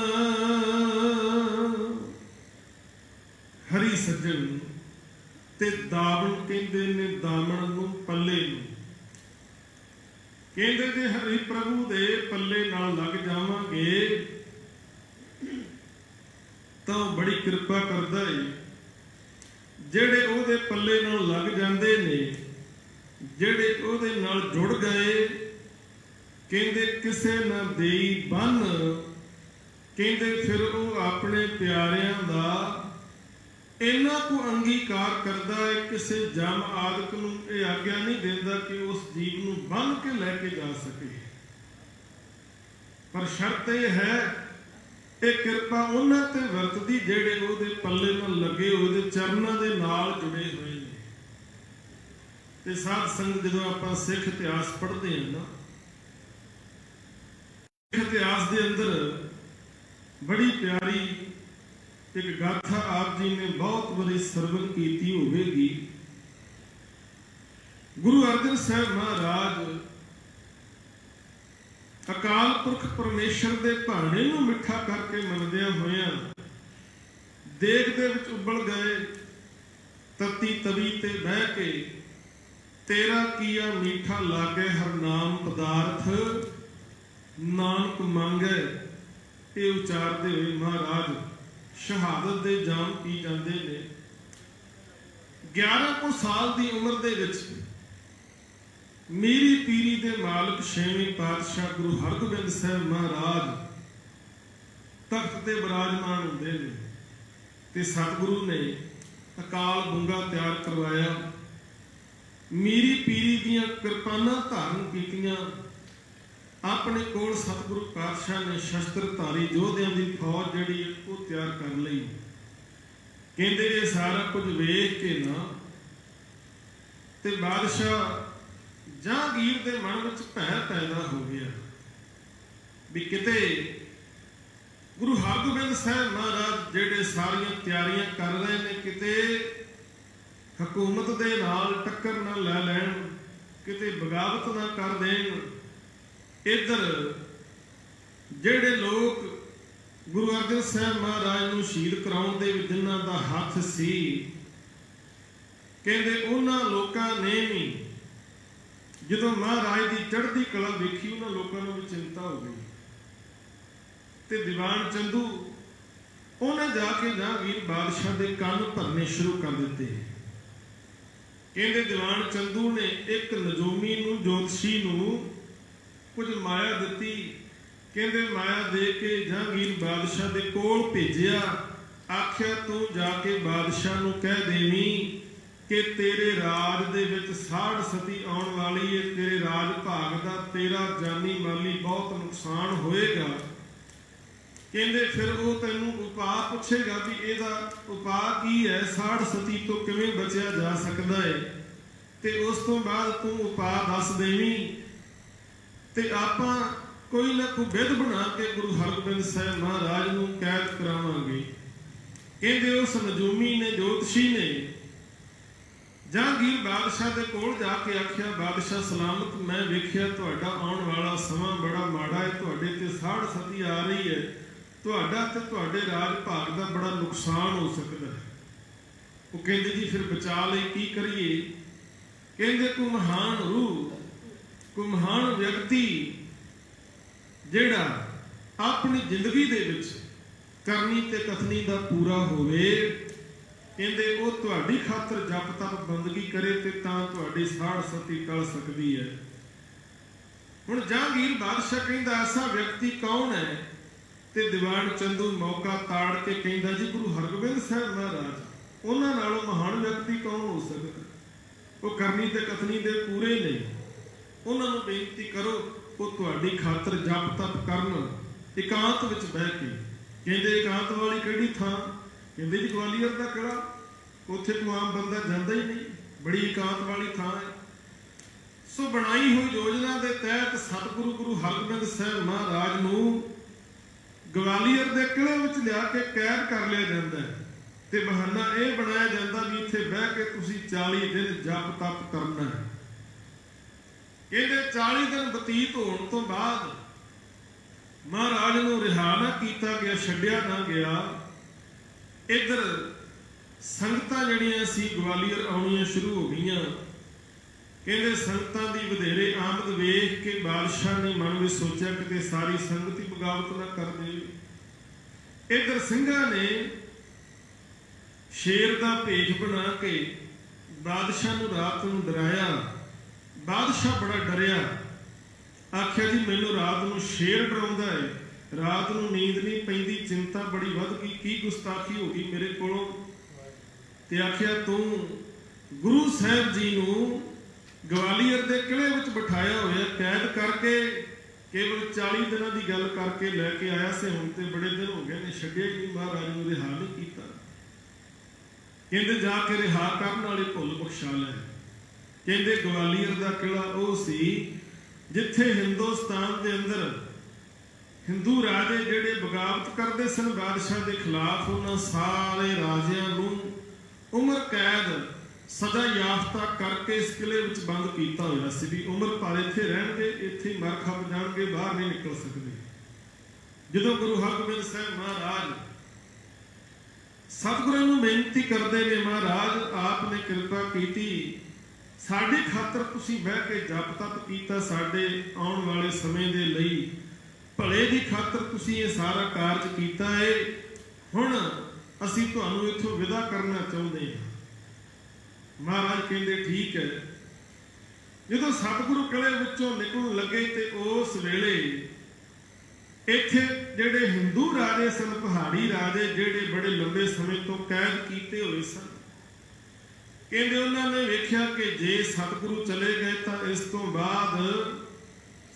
ਹਰੀ ਸੱਜਣ ਤੇ ਦਾਵਣ ਕਹਿੰਦੇ ਨੇ ਦਾਮਣ ਨੂੰ, ਪੱਲੇ ਨੂੰ। ਕਹਿੰਦੇ ਜੇ ਹਰੀ ਪ੍ਰਭੂ ਦੇ ਪੱਲੇ ਨਾਲ ਲੱਗ ਜਾਵਾਂਗੇ ਤਾਂ ਬੜੀ ਕਿਰਪਾ ਕਰਦਾ ਏ। ਜਿਹੜੇ ਉਹਦੇ ਪੱਲੇ ਨਾਲ ਲੱਗ ਜਾਂਦੇ ਨੇ, ਜਿਹੜੇ ਉਹਦੇ ਨਾਲ ਜੁੜ ਗਏ, ਕਹਿੰਦੇ ਕਿਸੇ ਨਾ ਦੇਈ ਬੰਨ। ਕਹਿੰਦੇ ਫਿਰ ਉਹ ਆਪਣੇ ਪਿਆਰਿਆਂ ਦਾ ਇੰਨਾ ਕੁ ਅੰਗੀਕਾਰ ਕਰਦਾ ਹੈ, ਕਿਸੇ ਜਮ ਆਦਿਕ ਨੂੰ ਇਹ ਆਗਿਆ ਨਹੀਂ ਦਿੰਦਾ ਕਿ ਉਸ ਜੀਵ ਨੂੰ ਬੰਨ੍ਹ ਕੇ ਲੈ ਕੇ ਜਾ ਸਕੇ। ਪਰ ਸ਼ਰਤ ਇਹ ਹੈ, ਇਹ ਕਿਰਪਾ ਉਹਨਾਂ ਤੇ ਵਰਤਦੀ ਜਿਹੜੇ ਉਹਦੇ ਪੱਲੇ ਨਾਲ ਲੱਗੇ, ਉਹਦੇ ਚਰਨਾਂ ਦੇ ਨਾਲ ਜੁੜੇ ਹੋਏ ਨੇ। ਤੇ ਸਾਧ ਸੰਗਤ ਜਦੋਂ ਆਪਾਂ ਸਿੱਖ ਇਤਿਹਾਸ ਪੜ੍ਹਦੇ ਹਾਂ ਨਾ, ਸਿੱਖ ਇਤਿਹਾਸ ਦੇ ਅੰਦਰ ਬੜੀ ਪਿਆਰੀ ਇੱਕ ਗਾਥਾ ਆਪ ਜੀ ਨੇ ਬਹੁਤ ਵਾਰੀ ਸਰਵਣ ਕੀਤੀ ਹੋਵੇਗੀ। ਗੁਰੂ ਅਰਜਨ ਸਾਹਿਬ ਮਹਾਰਾਜ ਅਕਾਲ ਪੁਰਖ ਪਰਮੇਸ਼ਰ ਦੇ ਭਾਣੇ ਨੂੰ ਮਿੱਠਾ ਕਰਕੇ ਮੰਨਦਿਆਂ ਹੋਇਆਂ ਦੇਗ ਦੇ ਵਿੱਚ ਉਬਲ ਗਏ। ਤਤੀ ਤਵੀ ਤੇ ਬਹਿ ਕੇ ਤੇਰਾ ਕੀਆ ਮੀਠਾ ਲਾਗੇ ਹਰ ਨਾਮ ਪਦਾਰਥ, ਨਾਨਕ ਮੰਗੈ। ਇਹ ਉਚਾਰਦੇ ਹੋਏ ਮਹਾਰਾਜ ਸ਼ਹਾਦਤ ਦੇ ਜਾਮ ਪੀ ਜਾਂਦੇ ਨੇ। 11 ਕੁ ਸਾਲ ਦੀ ਉਮਰ ਦੇ ਵਿੱਚ ਮੀਰੀ ਪੀਰੀ ਦੇ ਮਾਲਕ ਛੇਵੇਂ ਪਾਤਸ਼ਾਹ ਗੁਰੂ ਹਰਗੋਬਿੰਦ ਸਾਹਿਬ ਮਹਾਰਾਜ ਤਖਤ ਤੇ ਬਿਰਾਜਮਾਨ ਹੁੰਦੇ ਨੇ ਤੇ ਸਤਿਗੁਰੂ ਨੇ ਅਕਾਲ ਬੁੰਗਾ ਤਿਆਰ ਕਰਵਾਇਆ। ਮੀਰੀ ਪੀਰੀ ਦੀਆਂ ਕਿਰਪਾਨਾਂ ਧਾਰਨ ਕੀਤੀਆਂ। ਆਪਣੇ ਕੋਲ ਸਤਿਗੁਰੂ ਪਾਤਸ਼ਾਹ ਨੇ ਸ਼ਸਤਰਧਾਰੀ ਯੋਧਿਆਂ ਦੀ ਫੌਜ ਜਿਹੜੀ ਉਹ ਤਿਆਰ ਕਰ ਲਈ। ਕਹਿੰਦੇ ਇਹ ਸਾਰਾ ਕੁਝ ਵੇਖ ਕੇ ਨਾ ਤੇ ਬਾਦਸ਼ਾਹ ਜਹਾਂਗੀਰ ਦੇ ਮਨ ਵਿੱਚ ਭੈ ਪੈਦਾ ਹੋ ਗਿਆ ਵੀ ਕਿਤੇ ਗੁਰੂ ਹਰਗੋਬਿੰਦ ਸਾਹਿਬ ਮਹਾਰਾਜ ਜਿਹੜੇ ਸਾਰੀਆਂ ਤਿਆਰੀਆਂ ਕਰ ਰਹੇ ਨੇ, ਕਿਤੇ ਹਕੂਮਤ ਦੇ ਨਾਲ ਟੱਕਰ ਨਾ ਲੈ ਲੈਣ, ਕਿਤੇ ਬਗਾਵਤ ਨਾ ਕਰ ਦੇਣ। ਇੱਧਰ ਜਿਹੜੇ ਲੋਕ ਗੁਰੂ ਅਰਜਨ ਸਾਹਿਬ ਮਹਾਰਾਜ ਨੂੰ ਸ਼ਹੀਦ ਕਰਾਉਣ ਦੇ ਵਿੱਚ ਜਿਨ੍ਹਾਂ ਦਾ ਹੱਥ ਸੀ, ਕਹਿੰਦੇ ਉਹਨਾਂ ਲੋਕਾਂ ਨੇ ਵੀ ਜਦੋਂ ਮਹਾਰਾਜ ਦੀ ਚੜ੍ਹਦੀ ਕਲਾ ਵੇਖੀ, ਉਹਨਾਂ ਲੋਕਾਂ ਨੂੰ ਵੀ ਚਿੰਤਾ ਹੋ ਗਈ। ਤੇ ਦੀਵਾਨ ਚੰਦੂ ਉਹਨੇ ਜਾ ਕੇ ਜਹਾਂਗੀਰ ਬਾਦਸ਼ਾਹ ਦੇ ਕੰਨ ਭਰਨੇ ਸ਼ੁਰੂ ਕਰ ਦਿੱਤੇ। ਕਹਿੰਦੇ ਦੀਵਾਨ ਚੰਦੂ ਨੇ ਇੱਕ ਨਜੂਮੀ ਨੂੰ, ਜੋਤਸ਼ੀ ਨੂੰ ਕੁਝ ਮਾਇਆ ਦਿੱਤੀ। ਕਹਿੰਦੇ ਮਾਇਆ ਦੇ ਕੇ ਜਹਾਂਗੀਰ ਬਾਦਸ਼ਾਹ ਦੇ ਕੋਲ ਭੇਜਿਆ। ਆਖਿਆ ਤੂੰ ਜਾ ਕੇ ਬਾਦਸ਼ਾਹ ਨੂੰ ਕਹਿ ਦੇਵੀਂ ਕਿ ਤੇਰੇ ਰਾਜ ਦੇ ਵਿੱਚ ਸਾੜ ਸਤੀ ਆਉਣ ਵਾਲੀ ਹੈ, ਤੇਰੇ ਰਾਜ ਭਾਗ ਦਾ ਤੇਰਾ ਜਾਨੀ ਮਾਲੀ ਬਹੁਤ ਨੁਕਸਾਨ ਹੋਏਗਾ। ਕਹਿੰਦੇ ਫਿਰ ਉਹ ਤੈਨੂੰ ਉਪਾਅ ਪੁੱਛੇਗਾ ਵੀ ਇਹਦਾ ਉਪਾਅ ਕੀ ਹੈ, ਸਾੜ ਸਤੀ ਤੋਂ ਕਿਵੇਂ ਬਚਿਆ ਜਾ ਸਕਦਾ ਹੈ, ਤੇ ਉਸ ਤੋਂ ਬਾਅਦ ਤੂੰ ਉਪਾਅ ਦੱਸ ਦੇਵੀਂ ਤੇ ਆਪਾਂ ਕੋਈ ਨਾ ਕੋਈ ਵਿਧ ਬਣਾ ਕੇ ਗੁਰੂ ਹਰਗੋਬਿੰਦ ਸਾਹਿਬ ਮਹਾਰਾਜ ਨੂੰ ਕੈਦ ਕਰਾਵਾਂਗੇ। ਕਹਿੰਦੇ ਉਸ ਨਜੂਮੀ ਨੇ, ਜੋਤਸ਼ੀ ਨੇ ਜਹਾਂਗੀਰ ਬਾਦਸ਼ਾਹ ਦੇ ਕੋਲ ਜਾ ਕੇ ਆਖਿਆ, ਬਾਦਸ਼ਾਹ ਸਲਾਮਤ, ਮੈਂ ਵੇਖਿਆ ਤੁਹਾਡਾ ਆਉਣ ਵਾਲਾ ਸਮਾਂ ਬੜਾ ਮਾੜਾ ਹੈ, ਤੁਹਾਡੇ ਤੇ ਸਾੜ ਸਤੀ ਆ ਰਹੀ ਹੈ, ਤੁਹਾਡਾ ਤੇ ਤੁਹਾਡੇ ਰਾਜ ਭਾਗ ਦਾ ਬੜਾ ਨੁਕਸਾਨ ਹੋ ਸਕਦਾ ਹੈ। ਉਹ ਕਹਿੰਦੇ ਜੀ ਫਿਰ ਬਚਾ ਲਈ ਕੀ ਕਰੀਏ? ਕਹਿੰਦੇ ਕੋਈ ਮਹਾਨ ਰੂਹ, ਕੋਈ ਮਹਾਨ ਵਿਅਕਤੀ ਜਿਹੜਾ ਆਪਣੀ ਜ਼ਿੰਦਗੀ ਦੇ ਵਿੱਚ ਕਰਨੀ ਤੇ ਕਥਨੀ ਦਾ ਪੂਰਾ ਹੋਵੇ, ਕਹਿੰਦੇ ਉਹ ਤੁਹਾਡੀ ਖਾਤਰ ਜਪ ਤਪ ਬੰਦਗੀ ਕਰੇ ਤੇ ਤਾਂ ਤੁਹਾਡੀ ਸਾੜ ਸਤੀ ਟਲ ਸਕਦੀ ਹੈ। ਹੁਣ ਜਹਾਂਗੀਰ ਬਾਦਸ਼ਾਹ ਕਹਿੰਦਾ ਐਸਾ ਵਿਅਕਤੀ ਕੌਣ ਹੈ? ਤੇ ਦੀਵਾਨ ਚੰਦੂ ਮੌਕਾ ਤਾੜ ਕੇ ਕਹਿੰਦਾ ਜੀ ਗੁਰੂ ਹਰਗੋਬਿੰਦ ਸਾਹਿਬ ਮਹਾਰਾਜ, ਉਹਨਾਂ ਨਾਲੋਂ ਮਹਾਨ ਵਿਅਕਤੀ ਕੌਣ ਹੋ ਸਕਦਾ? ਉਹ ਕਰਨੀ ਤੇ ਕਥਨੀ ਦੇ ਪੂਰੇ ਨੇ, ਉਹਨਾਂ ਨੂੰ ਬੇਨਤੀ ਕਰੋ ਉਹ ਤੁਹਾਡੀ ਖਾਤਰ ਜਪ ਤਪ ਕਰਨ ਇਕਾਂਤ ਵਿੱਚ ਬਹਿ ਕੇ। ਕਹਿੰਦੇ ਇਕਾਂਤ ਵਾਲੀ ਕਿਹੜੀ ਥਾਂ? ਕਹਿੰਦੇ ਜੀ ਗਵਾਲੀਅਰ ਦਾ ਕਿਲ੍ਹਾ, ਉੱਥੇ ਕੋਈ ਆਮ ਬੰਦਾ ਜਾਂਦਾ ਹੀ ਨਹੀਂ, ਬੜੀ ਇਕਾਂਤ ਵਾਲੀ ਥਾਂ ਹੈ। ਸੋ ਬਣਾਈ ਹੋਈ ਯੋਜਨਾ ਦੇ ਤਹਿਤ ਸਤਿਗੁਰੂ ਗੁਰੂ ਹਰਗੋਬਿੰਦ ਸਾਹਿਬ ਮਹਾਰਾਜ ਨੂੰ ਗਵਾਲੀਅਰ ਦੇ ਕਿਲ੍ਹੇ ਵਿੱਚ ਲਿਆ ਕੇ ਕੈਦ ਕਰ ਲਿਆ ਜਾਂਦਾ ਹੈ ਤੇ ਬਹਾਨਾ ਇਹ ਬਣਾਇਆ ਜਾਂਦਾ ਵੀ ਇੱਥੇ ਬਹਿ ਕੇ ਤੁਸੀਂ 40 ਦਿਨ ਜਪ ਤਪ ਕਰਨਾ ਹੈ। ਕਹਿੰਦੇ 40 ਦਿਨ ਬਤੀਤ ਹੋਣ ਤੋਂ ਬਾਅਦ ਮਹਾਰਾਜ ਨੂੰ ਰਿਹਾ ਨਾ ਕੀਤਾ ਗਿਆ, ਛੱਡਿਆ ਨਾ ਗਿਆ। ਇੱਧਰ ਸੰਗਤਾਂ ਜਿਹੜੀਆਂ ਸੀ ਗਵਾਲੀਅਰ ਆਉਣੀਆਂ ਸ਼ੁਰੂ ਹੋ ਗਈਆਂ। ਕਹਿੰਦੇ ਸੰਗਤਾਂ ਦੀ ਵਧੇਰੇ ਆਮਦ ਵੇਖ ਕੇ ਬਾਦਸ਼ਾਹ ਨੇ ਮਨ ਵਿੱਚ ਸੋਚਿਆ ਕਿਤੇ ਸਾਰੀ ਸੰਗਤ ਹੀ ਬਗਾਵਤ ਨਾ ਕਰ ਦੇਵੇ। ਇੱਧਰ ਸਿੰਘਾਂ ਨੇ ਸ਼ੇਰ ਦਾ ਭੇਖ ਬਣਾ ਕੇ ਬਾਦਸ਼ਾਹ ਨੂੰ ਰਾਤ ਨੂੰ ਡਰਾਇਆ। ਬਾਦਸ਼ਾਹ ਬੜਾ ਡਰਿਆ, ਆਖਿਆ ਜੀ ਮੈਨੂੰ ਰਾਤ ਨੂੰ ਸ਼ੇਰ ਡਰਾਉਂਦਾ ਹੈ, ਰਾਤ ਨੂੰ ਨੀਂਦ ਨਹੀਂ ਪੈਂਦੀ, ਚਿੰਤਾ ਬੜੀ ਵੱਧ ਗਈ, ਕੀ ਗੁਸਤਾਖੀ ਹੋ ਗਈ ਮੇਰੇ ਕੋਲੋਂ। ਤੇ ਆਖਿਆ ਤੂੰ ਗੁਰੂ ਸਾਹਿਬ ਜੀ ਨੂੰ ਗਵਾਲੀਅਰ ਦੇ ਕਿਲ੍ਹੇ ਵਿੱਚ ਬਿਠਾਇਆ ਹੋਇਆ, ਕੈਦ ਕਰਕੇ ਕੇਵਲ 40 ਦਿਨਾਂ ਦੀ ਗੱਲ ਕਰਕੇ ਲੈ ਕੇ ਆਇਆ ਸੀ, ਹੁਣ ਤੇ ਬੜੇ ਦਿਨ ਹੋ ਗਏ ਨੇ, ਛੱਡਿਆ ਨਹੀਂ, ਮਹਾਰਾਜ ਨੂੰ ਰਿਹਾ ਨਹੀਂ ਕੀਤਾ। ਕਹਿੰਦੇ ਜਾ ਕੇ ਰਿਹਾ ਕਰਨ ਵਾਲੇ ਭੁੱਲ ਬਖਸ਼ਾ ਲੈ। ਕਹਿੰਦੇ ਗਵਾਲੀਅਰ ਦਾ ਕਿਲ੍ਹਾ ਉਹ ਸੀ ਜਿੱਥੇ ਹਿੰਦੁਸਤਾਨ ਦੇ ਅੰਦਰ ਹਿੰਦੂ ਰਾਜੇ ਜਿਹੜੇ ਬਗਾਵਤ ਕਰਦੇ ਸਨ ਬਾਦਸ਼ਾਹ ਦੇ ਖਿਲਾਫ, ਉਹਨਾਂ ਸਾਰੇ ਰਾਜਿਆਂ ਨੂੰ ਉਮਰ ਕੈਦ ਸਜ਼ਾ ਯਾਫਤਾ ਕਰਕੇ ਇਸ ਕਿਲ੍ਹੇ ਵਿੱਚ ਬੰਦ ਕੀਤਾ ਹੋਇਆ ਸੀ ਵੀ ਉਮਰ ਭਰ ਇੱਥੇ ਰਹਿਣਗੇ, ਇੱਥੇ ਹੀ ਮਰ ਖਪ ਜਾਣਗੇ, ਬਾਹਰ ਨਹੀਂ ਨਿਕਲ ਸਕਦੇ। ਜਦੋਂ ਗੁਰੂ ਹਰਗੋਬਿੰਦ ਸਾਹਿਬ ਮਹਾਰਾਜ ਸਤਿਗੁਰਾਂ ਨੂੰ ਬੇਨਤੀ ਕਰਦੇ ਨੇ, ਮਹਾਰਾਜ ਆਪ ਨੇ ਕਿਰਪਾ ਕੀਤੀ, ਸਾਡੇ ਖਾਤਰ ਤੁਸੀਂ ਬਹਿ ਕੇ ਜਪ ਤਪ ਕੀਤਾ, ਸਾਡੇ ਆਉਣ ਵਾਲੇ ਸਮੇਂ ਦੇ ਲਈ ਭਲੇ ਦੀ ਖਾਤਰ ਤੁਸੀਂ ਇਹ ਸਾਰਾ ਕਾਰਜ ਕੀਤਾ ਹੈ, ਹੁਣ ਅਸੀਂ ਤੁਹਾਨੂੰ ਇੱਥੋਂ ਵਿਦਾ ਕਰਨਾ ਚਾਹੁੰਦੇ ਹਾਂ। ਮਹਾਰਾਜ ਕਹਿੰਦੇ ਠੀਕ ਹੈ। ਜਦੋਂ ਸਤਿਗੁਰੂ ਕਿਲ੍ਹੇ ਵਿੱਚੋਂ ਨਿਕਲਣ ਲੱਗੇ ਤੇ ਉਸ ਵੇਲੇ ਇੱਥੇ ਜਿਹੜੇ ਹਿੰਦੂ ਰਾਜੇ ਸਨ, ਪਹਾੜੀ ਰਾਜੇ ਜਿਹੜੇ ਬੜੇ ਲੰਬੇ ਸਮੇਂ ਤੋਂ ਕੈਦ ਕੀਤੇ ਹੋਏ ਸਨ, ਕਹਿੰਦੇ ਉਹਨਾਂ ਨੇ ਵੇਖਿਆ ਕਿ ਜੇ ਸਤਿਗੁਰੂ ਚਲੇ ਗਏ ਤਾਂ ਇਸ ਤੋਂ ਬਾਅਦ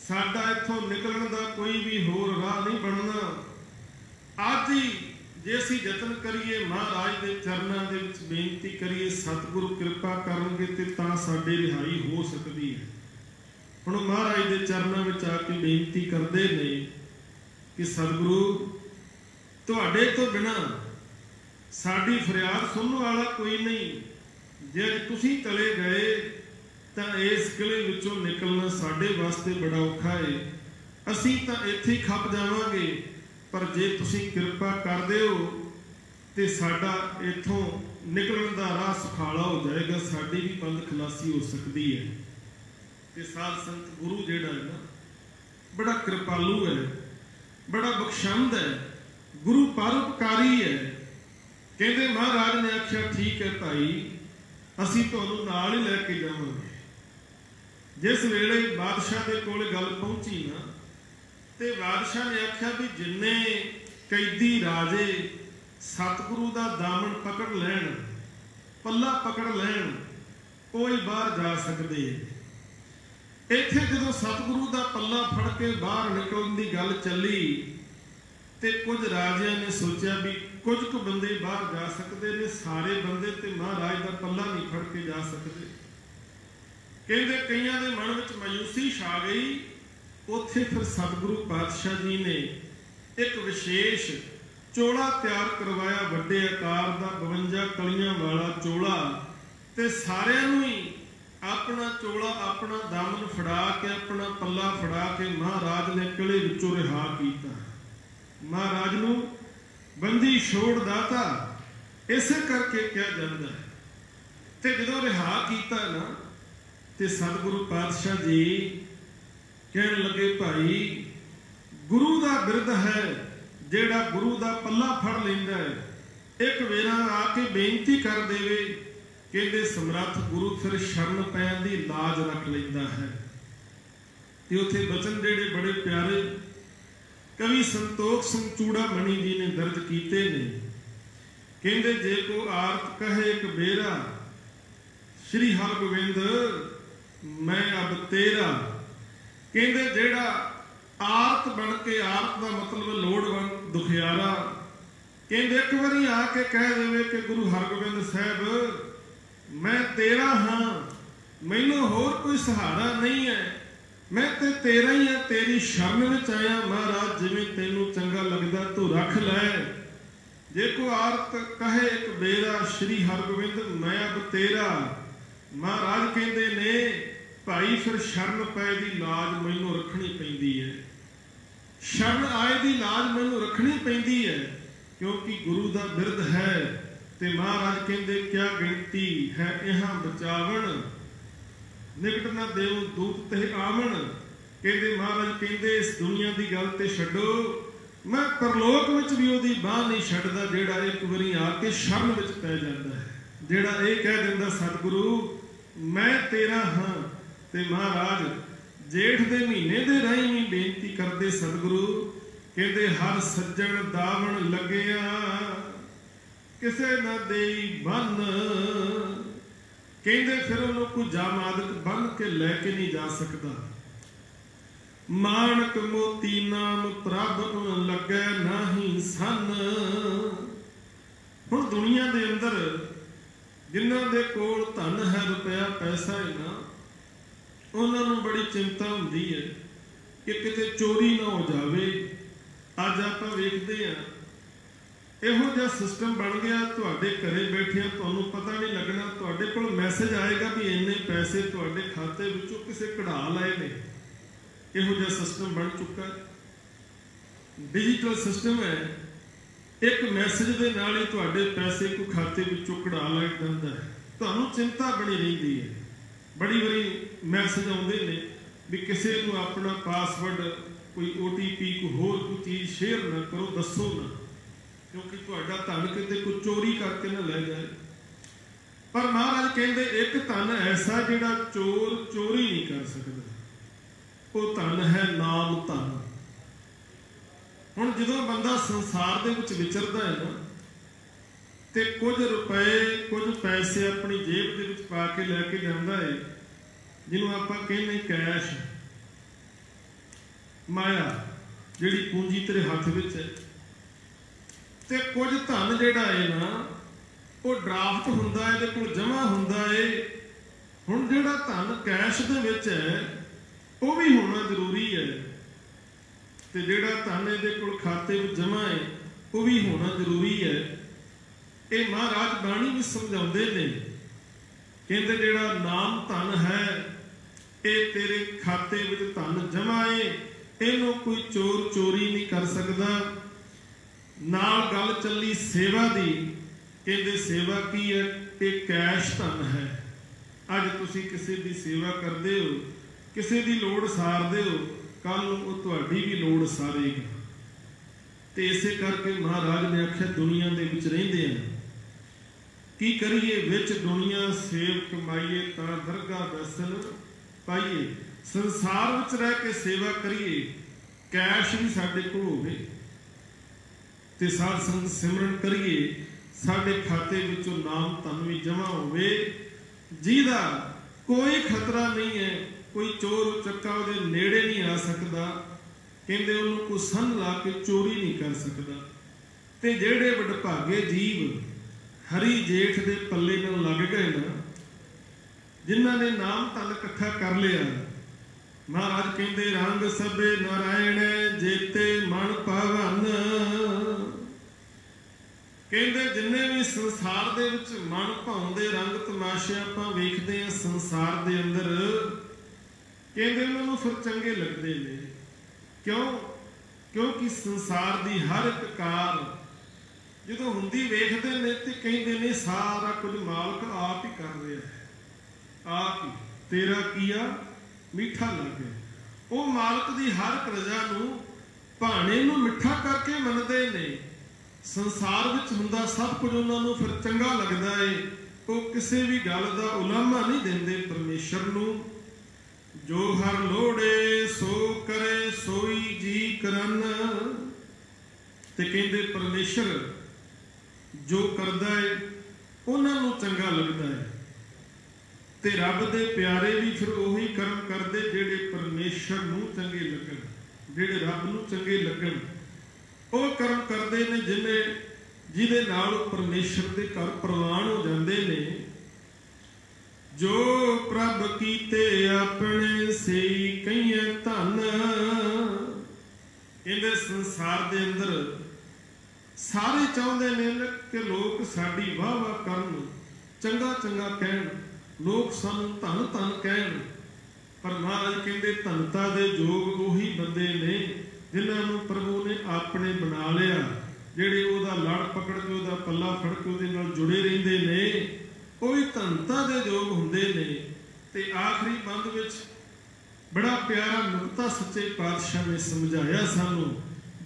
ਸਾਡਾ ਇੱਥੋਂ ਨਿਕਲਣ ਦਾ ਕੋਈ ਵੀ ਹੋਰ ਰਾਹ ਨਹੀਂ ਬਣਨਾ। ਅੱਜ ਹੀ ਜੇ ਅਸੀਂ ਯਤਨ ਕਰੀਏ, ਮਹਾਰਾਜ ਦੇ ਚਰਨਾਂ ਦੇ ਵਿੱਚ ਬੇਨਤੀ ਕਰੀਏ, ਸਤਿਗੁਰੂ ਕਿਰਪਾ ਕਰਨਗੇ ਤੇ ਤਾਂ ਸਾਡੀ ਰਿਹਾਈ ਹੋ ਸਕਦੀ ਹੈ। ਹੁਣ ਮਹਾਰਾਜ ਦੇ ਚਰਨਾਂ ਵਿੱਚ ਆ ਕੇ ਬੇਨਤੀ ਕਰਦੇ ਨੇ ਕਿ ਸਤਿਗੁਰੂ ਤੁਹਾਡੇ ਤੋਂ ਬਿਨਾਂ ਸਾਡੀ ਫਰਿਆਦ ਸੁਣਨ ਵਾਲਾ ਕੋਈ ਨਹੀਂ, ਜੇ ਤੁਸੀਂ ਚਲੇ ਗਏ ਤਾਂ ਇਸ ਕਿਲ੍ਹੇ ਵਿੱਚੋਂ ਨਿਕਲਣਾ ਸਾਡੇ ਵਾਸਤੇ ਬੜਾ ਔਖਾ ਹੈ, ਅਸੀਂ ਤਾਂ ਇੱਥੇ ਹੀ ਖੱਪ ਜਾਵਾਂਗੇ, ਪਰ ਜੇ ਤੁਸੀਂ ਕਿਰਪਾ ਕਰਦੇ ਹੋ ਤੇ ਸਾਡਾ ਇੱਥੋਂ ਨਿਕਲਣ ਦਾ ਰਾਹ ਸੁਖਾਲਾ ਹੋ ਜਾਏਗਾ, ਸਾਡੀ ਵੀ ਬੰਦ ਖਲਾਸੀ ਹੋ ਸਕਦੀ ਹੈ। ਤੇ ਸਾਧ ਸੰਤ ਗੁਰੂ ਜਿਹੜਾ ਹੈ ਨਾ, ਬੜਾ ਕਿਰਪਾਲੂ ਹੈ, ਬੜਾ ਬਖਸ਼ੰਦ ਹੈ। ਗੁਰੂ ਪਰਉਪਕਾਰੀ ਹੈ। ਕਹਿੰਦੇ ਮਹਾਰਾਜ ਨੇ ਆਖਿਆ ਠੀਕ ਹੈ ਭਾਈ, ਅਸੀਂ ਤੁਹਾਨੂੰ ਨਾਲ ਹੀ ਲੈ ਕੇ ਜਾਵਾਂਗੇ। ਜਿਸ ਵੇਲੇ ਬਾਦਸ਼ਾਹ ਦੇ ਕੋਲ ਗੱਲ ਪਹੁੰਚੀ ਨਾ, ਤੇ ਬਾਦਸ਼ਾਹ ਨੇ ਆਖਿਆ ਵੀ ਜਿੰਨੇ ਕੈਦੀ ਰਾਜੇ ਸਤਿਗੁਰੂ ਦਾ ਦਾਮਨ ਪਕੜ ਲੈਣ, ਪੱਲਾ ਪਕੜ ਲੈਣ, ਕੋਈ ਬਾਹਰ ਜਾ ਸਕਦੇ। ਇੱਥੇ ਜਦੋਂ ਸਤਿਗੁਰੂ ਦਾ ਪੱਲਾ ਫੜ ਕੇ ਬਾਹਰ ਨਿਕਲਣ ਦੀ ਗੱਲ ਚੱਲੀ, ਤੇ ਕੁਝ ਰਾਜਿਆਂ ਨੇ ਸੋਚਿਆ ਵੀ ਕੁਝ ਕੁ ਬੰਦੇ ਬਾਹਰ ਜਾ ਸਕਦੇ ਨੇ, ਸਾਰੇ ਬੰਦੇ ਤੇ ਮਹਾਰਾਜ ਦਾ ਪੱਲਾ ਨਹੀਂ ਫੜ ਕੇ ਜਾ ਸਕਦੇ। ਕਹਿੰਦੇ ਕਈਆਂ ਦੇ ਮਨ ਵਿੱਚ ਮਾਯੂਸੀ ਛਾ ਗਈ। ਉੱਥੇ ਫਿਰ ਸਤਿਗੁਰੂ ਪਾਤਸ਼ਾਹ ਜੀ ਨੇ ਇੱਕ ਵਿਸ਼ੇਸ਼ ਚੋਲਾ ਤਿਆਰ ਕਰਵਾਇਆ, ਵੱਡੇ ਆਕਾਰ ਦਾ 52 ਕਲੀਆਂ ਵਾਲਾ ਚੋਲਾ, ਤੇ ਸਾਰਿਆਂ ਨੂੰ ਹੀ ਆਪਣਾ ਚੋਲਾ, ਆਪਣਾ ਦਾਮਨ ਫੜਾ ਕੇ, ਆਪਣਾ ਪੱਲਾ ਫੜਾ ਕੇ ਮਹਾਰਾਜ ਨੇ ਕਿਲੇ ਵਿੱਚੋਂ ਰਿਹਾ ਕੀਤਾ। ਮਹਾਰਾਜ ਨੂੰ ਬੰਦੀ ਛੋੜ ਦਾਤਾ ਇਸੇ ਕਰਕੇ ਕਿਹਾ ਜਾਂਦਾ ਹੈ। ਤੇ ਜਦੋਂ ਰਿਹਾ ਕੀਤਾ ਨਾ, ਤੇ ਸਤਿਗੁਰੂ ਪਾਤਸ਼ਾਹ ਜੀ ਕਹਿਣ ਲੱਗੇ ਭਾਈ, ਗੁਰੂ ਦਾ ਬਿਰਧ ਹੈ ਜਿਹੜਾ ਗੁਰੂ ਦਾ ਪੱਲਾ ਫੜ ਲੈਂਦਾ ਹੈ, ਇੱਕ ਵੇਰਾ ਆ ਕੇ ਬੇਨਤੀ ਕਰ ਦੇਵੇ। ਕਹਿੰਦੇ ਸਮਰੱਥ ਗੁਰੂ ਫਿਰ ਸ਼ਰਨ ਪੈਣ ਦੀ ਲਾਜ ਰੱਖ ਲੈਂਦਾ ਹੈ। ਤੇ ਉੱਥੇ ਬਚਨ ਜਿਹੜੇ ਬੜੇ ਪਿਆਰੇ ਕਵੀ ਸੰਤੋਖ ਸਿੰਘ ਚੂੜਾਮਣੀ ਜੀ ਨੇ ਦਰਜ ਕੀਤੇ ਨੇ। ਕਹਿੰਦੇ ਜੇ ਕੋ ਆਰਤ ਕਹੇ ਇੱਕ ਬੇਰਾ, ਸ਼੍ਰੀ ਹਰਗੋਬਿੰਦ ਮੈਂ ਅਬ ਤੇਰਾ। ਕਹਿੰਦੇ ਜਿਹੜਾ ਆਰਤ ਬਣ ਕੇ, ਆਰਤ ਦਾ ਮਤਲਬ ਲੋੜਵੰਦ, ਦੁਖਿਆਰਾ, ਕਹਿੰਦੇ ਇੱਕ ਵਾਰੀ ਆ ਕੇ ਕਹਿ ਦੇਵੇ ਕਿ ਗੁਰੂ ਹਰਗੋਬਿੰਦ ਸਾਹਿਬ ਮੈਂ ਤੇਰਾ ਹਾਂ, ਮੈਨੂੰ ਹੋਰ ਕੋਈ ਸਹਾਰਾ ਨਹੀਂ ਹੈ, ਮੈਂ ਤੇ ਤੇਰਾ ਹੀ ਹਾਂ, ਤੇਰੀ ਸ਼ਰਨ ਵਿੱਚ ਆਇਆ। ਮਹਾਰਾਜ ਜਿਵੇਂ ਤੈਨੂੰ ਚੰਗਾ ਲੱਗਦਾ ਤੂੰ ਰੱਖ ਲੈ। ਜੇ ਕੋ ਆਰਤ ਕਹੇ ਇੱਕ ਬੇਰਾ, ਸ਼੍ਰੀ ਹਰਗੋਬਿੰਦ ਮੈਂ ਅਬ ਤੇਰਾ। ਮਹਾਰਾਜ ਕਹਿੰਦੇ ਨੇ ਭਾਈ ਫਿਰ ਸ਼ਰਨ ਪੈ ਦੀ ਲਾਜ ਮੈਨੂੰ ਰੱਖਣੀ ਪੈਂਦੀ ਹੈ, ਸ਼ਰਨ ਆਏ ਦੀ ਲਾਜ ਮੈਨੂੰ ਰੱਖਣੀ ਪੈਂਦੀ ਹੈ, ਕਿਉਂਕਿ ਗੁਰੂ ਦਾ ਬਿਰਧ ਹੈ। ਤੇ ਮਹਾਰਾਜ ਕਹਿੰਦੇ ਕਿਆ ਗਿਣਤੀ ਹੈ ਇਹਾਂ ਬਚਾਵਣ, ਨਿਕਟ ਨਾ ਦੇਉ ਦੂਤ ਤੇ ਆਵਣ। ਕਹਿੰਦੇ ਮਹਾਰਾਜ ਕਹਿੰਦੇ ਇਸ ਦੁਨੀਆ ਦੀ ਗੱਲ ਤੇ ਛੱਡੋ, ਮੈਂ ਪਰਲੋਕ ਵਿੱਚ ਵੀ ਉਹਦੀ ਬਾਹ ਨਹੀਂ ਛੱਡਦਾ ਜਿਹੜਾ ਇੱਕ ਵਾਰੀ ਆ ਕੇ ਸ਼ਰਨ ਵਿੱਚ ਪੈ ਜਾਂਦਾ ਹੈ, ਜਿਹੜਾ ਇਹ ਕਹਿ ਦਿੰਦਾ ਸਤਿਗੁਰੂ ਮੈਂ ਤੇਰਾ ਹਾਂ। ਤੇ ਮਹਾਰਾਜ ਜੇਠ ਦੇ ਮਹੀਨੇ ਦੇ ਰਾਹੀਂ ਵੀ ਬੇਨਤੀ ਕਰਦੇ ਸਤਿਗੁਰੂ, ਕਹਿੰਦੇ ਹਰ ਸੱਜਣ ਦਾਵਣ ਲੱਗਿਆ ਕਿਸੇ ਨਾ ਦੇਈ ਬੰਨ। ਕਹਿੰਦੇ ਫਿਰ ਉਹਨੂੰ ਕੋਈ ਜਾਮਾਦਕ ਬੰਨ ਕੇ ਲੈ ਕੇ ਨਹੀਂ ਜਾ ਸਕਦਾ। ਮਾਣਕ ਮੋਤੀ ਨਾਮ ਪ੍ਰਭ ਲੱਗੈ ਨਾਹੀ ਸੰਨ। ਹੁਣ ਦੁਨੀਆ ਦੇ ਅੰਦਰ ਜਿਨ੍ਹਾਂ ਦੇ ਕੋਲ ਧਨ ਹੈ, ਰੁਪਇਆ ਪੈਸਾ ਹੈ ਨਾ, ਉਹਨਾਂ ਨੂੰ ਬੜੀ ਚਿੰਤਾ ਹੁੰਦੀ ਹੈ ਕਿ ਕਿਤੇ ਚੋਰੀ ਨਾ ਹੋ ਜਾਵੇ। ਅੱਜ ਆਪਾਂ ਵੇਖਦੇ ਹਾਂ ਇਹੋ ਜਿਹਾ ਸਿਸਟਮ ਬਣ ਗਿਆ, ਤੁਹਾਡੇ ਘਰੇ ਬੈਠਿਆਂ ਤੁਹਾਨੂੰ ਪਤਾ ਨਹੀਂ ਲੱਗਣਾ, ਤੁਹਾਡੇ ਕੋਲ ਮੈਸੇਜ ਆਏਗਾ ਵੀ ਇੰਨੇ ਪੈਸੇ ਤੁਹਾਡੇ ਖਾਤੇ ਵਿੱਚੋਂ ਕਿਸੇ ਕਢਾ ਲਏ ਨੇ। ਇਹੋ ਜਿਹਾ ਸਿਸਟਮ ਬਣ ਚੁੱਕਾ, ਡਿਜੀਟਲ ਸਿਸਟਮ ਹੈ। ਇੱਕ ਮੈਸੇਜ ਦੇ ਨਾਲ ਹੀ ਤੁਹਾਡੇ ਪੈਸੇ ਕੋਈ ਖਾਤੇ ਵਿੱਚੋਂ ਕਢਾ ਲਿਆ ਜਾਂਦਾ ਹੈ। ਤੁਹਾਨੂੰ ਚਿੰਤਾ ਬਣੀ ਰਹਿੰਦੀ ਹੈ। ਬੜੀ ਵਾਰੀ ਮੈਸੇਜ ਆਉਂਦੇ ਨੇ ਵੀ ਕਿਸੇ ਨੂੰ ਆਪਣਾ ਪਾਸਵਰਡ, ਕੋਈ OTP, ਕੋਈ ਹੋਰ ਕੋਈ ਚੀਜ਼ ਸ਼ੇਅਰ ਨਾ ਕਰੋ, ਦੱਸੋ ਨਾ, ਕਿਉਂਕਿ ਤੁਹਾਡਾ ਧਨ ਕਿਤੇ ਕੋਈ ਚੋਰੀ ਕਰਕੇ ਨਾ ਲੈ ਜਾਏ। ਪਰ ਮਹਾਰਾਜ ਕਹਿੰਦੇ ਇੱਕ ਧਨ ਐਸਾ ਜਿਹੜਾ ਚੋਰ ਚੋਰੀ ਨਹੀਂ ਕਰ ਸਕਦਾ, ਉਹ ਧਨ ਹੈ ਨਾਮ ਧਨ। ਹੁਣ ਜਦੋਂ ਬੰਦਾ ਸੰਸਾਰ ਦੇ ਵਿੱਚ ਵਿਚਰਦਾ ਹੈ ਨਾ, ਤੇ ਕੁਝ ਰੁਪਏ, ਕੁਝ ਪੈਸੇ ਆਪਣੀ ਜੇਬ ਦੇ ਵਿੱਚ ਪਾ ਕੇ ਲੈ ਕੇ ਜਾਂਦਾ ਹੈ, ਜਿਹਨੂੰ ਆਪਾਂ ਕਹਿੰਦੇ ਕੈਸ਼, ਮਾਇਆ, ਜਿਹੜੀ ਪੂੰਜੀ ਤੇਰੇ ਹੱਥ ਵਿੱਚ ਹੈ। ਤੇ ਕੁਝ ਧਨ ਜਿਹੜਾ ਹੈ ਨਾ, ਉਹ ਡਰਾਫਟ ਹੁੰਦਾ ਹੈ, ਇਹਦੇ ਕੋਲ ਜਮਾ ਹੁੰਦਾ ਹੈ। ਹੁਣ ਜਿਹੜਾ ਧਨ ਕੈਸ਼ ਦੇ ਵਿੱਚ ਹੈ ਉਹ ਵੀ ਹੋਣਾ ਜ਼ਰੂਰੀ ਹੈ, ਤੇ ਜਿਹੜਾ ਧਨ ਇਹਦੇ ਕੋਲ ਖਾਤੇ ਵਿੱਚ ਜਮਾ ਹੈ ਉਹ ਵੀ ਹੋਣਾ ਜ਼ਰੂਰੀ ਹੈ। ਇਹ ਮਹਾਰਾਜ ਬਾਣੀ ਵੀ ਸਮਝਾਉਂਦੇ ਨੇ, ਕਹਿੰਦੇ ਜਿਹੜਾ ਨਾਮ ਧਨ ਹੈ ਇਹ ਤੇਰੇ ਖਾਤੇ ਵਿੱਚ ਧਨ ਜਮਾ ਹੈ, ਇਹਨੂੰ ਕੋਈ ਚੋਰ ਚੋਰੀ ਨਹੀਂ ਕਰ ਸਕਦਾ। ਨਾਲ ਗੱਲ ਚੱਲੀ ਸੇਵਾ ਦੀ, ਕਹਿੰਦੇ ਸੇਵਾ ਕੀ ਹੈ? ਇਹ ਕੈਸ਼ ਧਨ ਹੈ। ਅੱਜ ਤੁਸੀਂ ਕਿਸੇ ਦੀ ਸੇਵਾ ਕਰਦੇ ਹੋ, ਕਿਸੇ ਦੀ ਲੋੜ ਸਾਰਦੇ ਹੋ, ਕੱਲ ਨੂੰ ਉਹ ਤੁਹਾਡੀ ਵੀ ਲੋੜ ਸਾਰੇਗਾ। ਤੇ ਇਸੇ ਕਰਕੇ ਮਹਾਰਾਜ ਨੇ ਆਖਿਆ ਦੁਨੀਆ ਦੇ ਵਿੱਚ ਰਹਿੰਦੇ ਆ ਕੀ ਕਰੀਏ, ਵਿੱਚ ਦੁਨੀਆ ਸੇਵ ਕਮਾਈਏ ਤਾਂ ਦਰਗਾਹ ਦਰਸ਼ਨ ਪਾਈਏ। ਸੰਸਾਰ ਵਿੱਚ ਰਹਿ ਕੇ ਸੇਵਾ ਕਰੀਏ, ਕੈਸ਼ ਵੀ ਸਾਡੇ ਕੋਲ ਹੋਵੇ ਤੇ ਸਾਧ ਸੰਗਤ ਸਿਮਰਨ ਕਰੀਏ, ਸਾਡੇ ਖਾਤੇ ਵਿੱਚੋਂ ਨਾਮ ਧਨ ਵੀ ਜਮਾ ਹੋਵੇ, ਜਿਹਦਾ ਕੋਈ ਖਤਰਾ ਨਹੀਂ ਹੈ, ਕੋਈ ਚੋਰ ਚੱਕਾ ਉਹਦੇ ਨੇੜੇ ਨਹੀਂ ਆ ਸਕਦਾ, ਕਹਿੰਦੇ ਉਹਨੂੰ ਕੋਈ ਸੰਨ ਲਾ ਕੇ ਚੋਰੀ ਨਹੀਂ ਕਰ ਸਕਦਾ। ਤੇ ਜਿਹੜੇ ਵਡਭਾਗੇ ਜੀਵ ਹਰੀ ਜੇਠ ਦੇ ਪੱਲੇ ਨਾਲ ਲੱਗ ਗਏ ਨਾ, ਜਿਨ੍ਹਾਂ ਨੇ ਨਾਮ ਧਨ ਇਕੱਠਾ ਕਰ ਲਿਆ, ਮਹਾਰਾਜ ਕਹਿੰਦੇ ਰੰਗ ਸਭੇ ਨਾਰਾਇਣ ਜੇਤੇ ਮਨ ਪਾਵਨ। ਕਹਿੰਦੇ ਜਿੰਨੇ ਵੀ ਸੰਸਾਰ ਦੇ ਵਿੱਚ ਮਨ ਭਾਉਂਦੇ ਰੰਗ ਤਮਾਸ਼ੇ ਆਪਾਂ ਵੇਖਦੇ ਹਾਂ ਸੰਸਾਰ ਦੇ ਅੰਦਰ, ਕਹਿੰਦੇ ਉਹਨਾਂ ਨੂੰ ਫਿਰ ਚੰਗੇ ਲੱਗਦੇ ਨੇ। ਕਿਉਂ? ਕਿਉਂਕਿ ਸੰਸਾਰ ਦੀ ਹਰ ਇੱਕ ਕਾਰ ਜਦੋਂ ਹੁੰਦੀ ਵੇਖਦੇ ਨੇ ਤੇ ਕਹਿੰਦੇ ਨੇ ਸਾਰਾ ਕੁਝ ਮਾਲਕ ਆਪ ਹੀ ਕਰ ਰਿਹਾ ਹੈ, ਆਪ ਹੀ ਤੇਰਾ ਕੀਆ ਮਿੱਠਾ ਲੱਗੇ। ਉਹ ਮਾਲਕ ਦੀ ਹਰ ਇੱਕ ਰਜ਼ਾ ਨੂੰ ਭਾਣੇ ਨੂੰ ਮਿੱਠਾ ਕਰਕੇ ਮੰਨਦੇ ਨੇ। ਸੰਸਾਰ ਵਿੱਚ ਹੁੰਦਾ ਸਭ ਕੁਝ ਉਹਨਾਂ ਨੂੰ ਫਿਰ ਚੰਗਾ ਲੱਗਦਾ ਏ, ਉਹ ਕਿਸੇ ਵੀ ਗੱਲ ਦਾ ਉਲਾਮਾ ਨਹੀਂ ਦਿੰਦੇ ਪਰਮੇਸ਼ਰ ਨੂੰ। ਜੋ ਹਰ ਲੋੜੇ ਸੋ ਕਰੇ ਸੋਈ ਜੀ ਕਰਨ। ਤੇ ਕਹਿੰਦੇ ਪਰਮੇਸ਼ਰ ਜੋ ਕਰਦਾ ਏ ਉਹਨਾਂ ਨੂੰ ਚੰਗਾ ਲੱਗਦਾ ਹੈ। ਤੇ ਰੱਬ ਦੇ ਪਿਆਰੇ ਵੀ ਫਿਰ ਉਹੀ ਕਰਮ ਕਰਦੇ ਜਿਹੜੇ ਪਰਮੇਸ਼ਰ ਨੂੰ ਚੰਗੇ ਲੱਗਣ, ਜਿਹੜੇ ਰੱਬ ਨੂੰ ਚੰਗੇ ਲੱਗਣ। ਉਹ ਕਰਮ ਕਰਦੇ ਨੇ ਜਿਹਦੇ ਨਾਲ ਪਰਮੇਸ਼ਰ ਦੇ ਘਰ ਪ੍ਰਵਾਨ ਹੋ ਜਾਂਦੇ ਨੇ। ਜੋ ਪ੍ਰਭ ਕੀਤੇ ਆਪਣੇ ਸਈ ਕਈਏ ਧਨ। ਇਹਦੇ ਸੰਸਾਰ ਦੇ ਅੰਦਰ ਸਾਰੇ ਚਾਹੁੰਦੇ ਨੇ ਕਿ ਲੋਕ ਸਾਡੀ ਵਾਹ ਵਾਹ ਕਰਨ, ਚੰਗਾ ਚੰਗਾ ਕਹਿਣ, ਲੋਕ ਸਾਨੂੰ ਧੰਨ ਧੰਨ ਕਹਿਣ। ਪਰ ਮਹਾਰਾਜ ਕਹਿੰਦੇ ਧੰਨਤਾ ਦੇ ਯੋਗ ਉਹੀ ਬੰਦੇ ਨੇ ਜਿਨ੍ਹਾਂ ਨੂੰ ਪ੍ਰਭੂ ਨੇ ਆਪਣੇ ਬਣਾ ਲਿਆ, ਜਿਹੜੇ ਉਹਦਾ ਲੜ ਪਕੜ ਕੇ ਉਹਦਾ ਪੱਲਾ ਫੜ ਕੇ ਉਹਦੇ ਨਾਲ ਜੁੜੇ ਰਹਿੰਦੇ ਨੇ, ਉਹੀ ਧੰਨਤਾ ਦੇ ਯੋਗ ਹੁੰਦੇ ਨੇ। ਤੇ ਆਖਰੀ ਬੰਦ ਵਿੱਚ ਬੜਾ ਪਿਆਰਾ ਨੁਕਤਾ ਸੱਚੇ ਪਾਤਸ਼ਾਹ ਨੇ ਸਮਝਾਇਆ ਸਾਨੂੰ,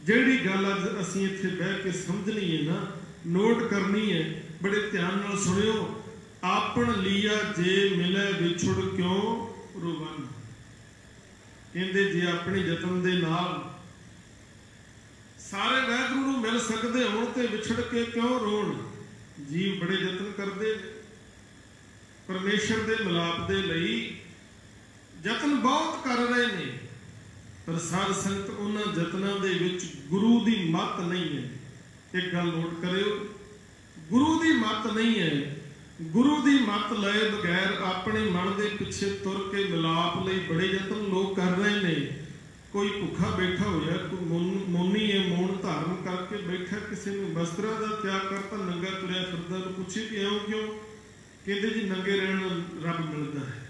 ਜਿਹੜੀ ਗੱਲ ਅੱਜ ਅਸੀਂ ਇੱਥੇ ਬਹਿ ਕੇ ਸਮਝਣੀ ਹੈ ਨਾ, ਨੋਟ ਕਰਨੀ ਹੈ, ਬੜੇ ਧਿਆਨ ਨਾਲ ਸੁਣਿਓ। ਆਪਣ ਲੀਆ ਜੇ ਮਿਲੇ ਵਿਛੁੜ ਕਿਉਂ ਰੋਵਨ। ਕਹਿੰਦੇ ਜੇ ਆਪਣੇ ਯਤਨ ਦੇ ਨਾਲ ਸਾਰੇ ਵਾਹਿਗੁਰੂ ਨੂੰ ਮਿਲ ਸਕਦੇ ਹੋਣ ਤੇ ਵਿਛੜ ਕੇ ਕਿਉਂ ਰੋਣ। ਜੀਵ ਬੜੇ ਯਤਨ ਕਰਦੇ ਨੇ ਪਰਮੇਸ਼ਰ ਦੇ ਮਿਲਾਪ ਦੇ ਲਈ, ਯਤਨ ਬਹੁਤ ਕਰ ਰਹੇ ਨੇ, ਪਰ ਸਾਧ ਸੰਗਤ ਉਹਨਾਂ ਯਤਨਾਂ ਦੇ ਵਿੱਚ ਗੁਰੂ ਦੀ ਮੱਤ ਨਹੀਂ ਹੈ। ਇੱਕ ਗੱਲ ਨੋਟ ਕਰਿਓ, ਗੁਰੂ ਦੀ ਮੱਤ ਨਹੀਂ ਹੈ। ਗੁਰੂ ਦੀ ਮੱਤ ਲਏ ਬਗੈਰ ਆਪਣੇ ਮਨ ਦੇ ਪਿੱਛੇ ਤੁਰ ਕੇ ਮਿਲਾਪ ਲਈ ਬੜੇ ਯਤਨ ਲੋਕ ਕਰ ਰਹੇ ਨੇ। ਕੋਈ ਭੁੱਖਾ ਬੈਠਾ ਹੋਇਆ, ਕੋਈ ਮੋਨੀ ਹੈ, ਮੌਨ ਧਾਰਨ ਕਰਕੇ ਬੈਠਾ, ਕਿਸੇ ਨੂੰ ਵਸਤਰਾਂ ਦਾ ਤਿਆਗ ਕਰਤਾ, ਨੰਗਾ ਤੁਰਿਆ ਫਿਰਦਾ, ਨੂੰ ਪੁੱਛੇ ਕਿ ਐਉਂ ਕਿਉਂ? ਕਹਿੰਦੇ ਜੀ ਨੰਗੇ ਰਹਿਣ ਨਾਲ ਰੱਬ ਮਿਲਦਾ ਹੈ।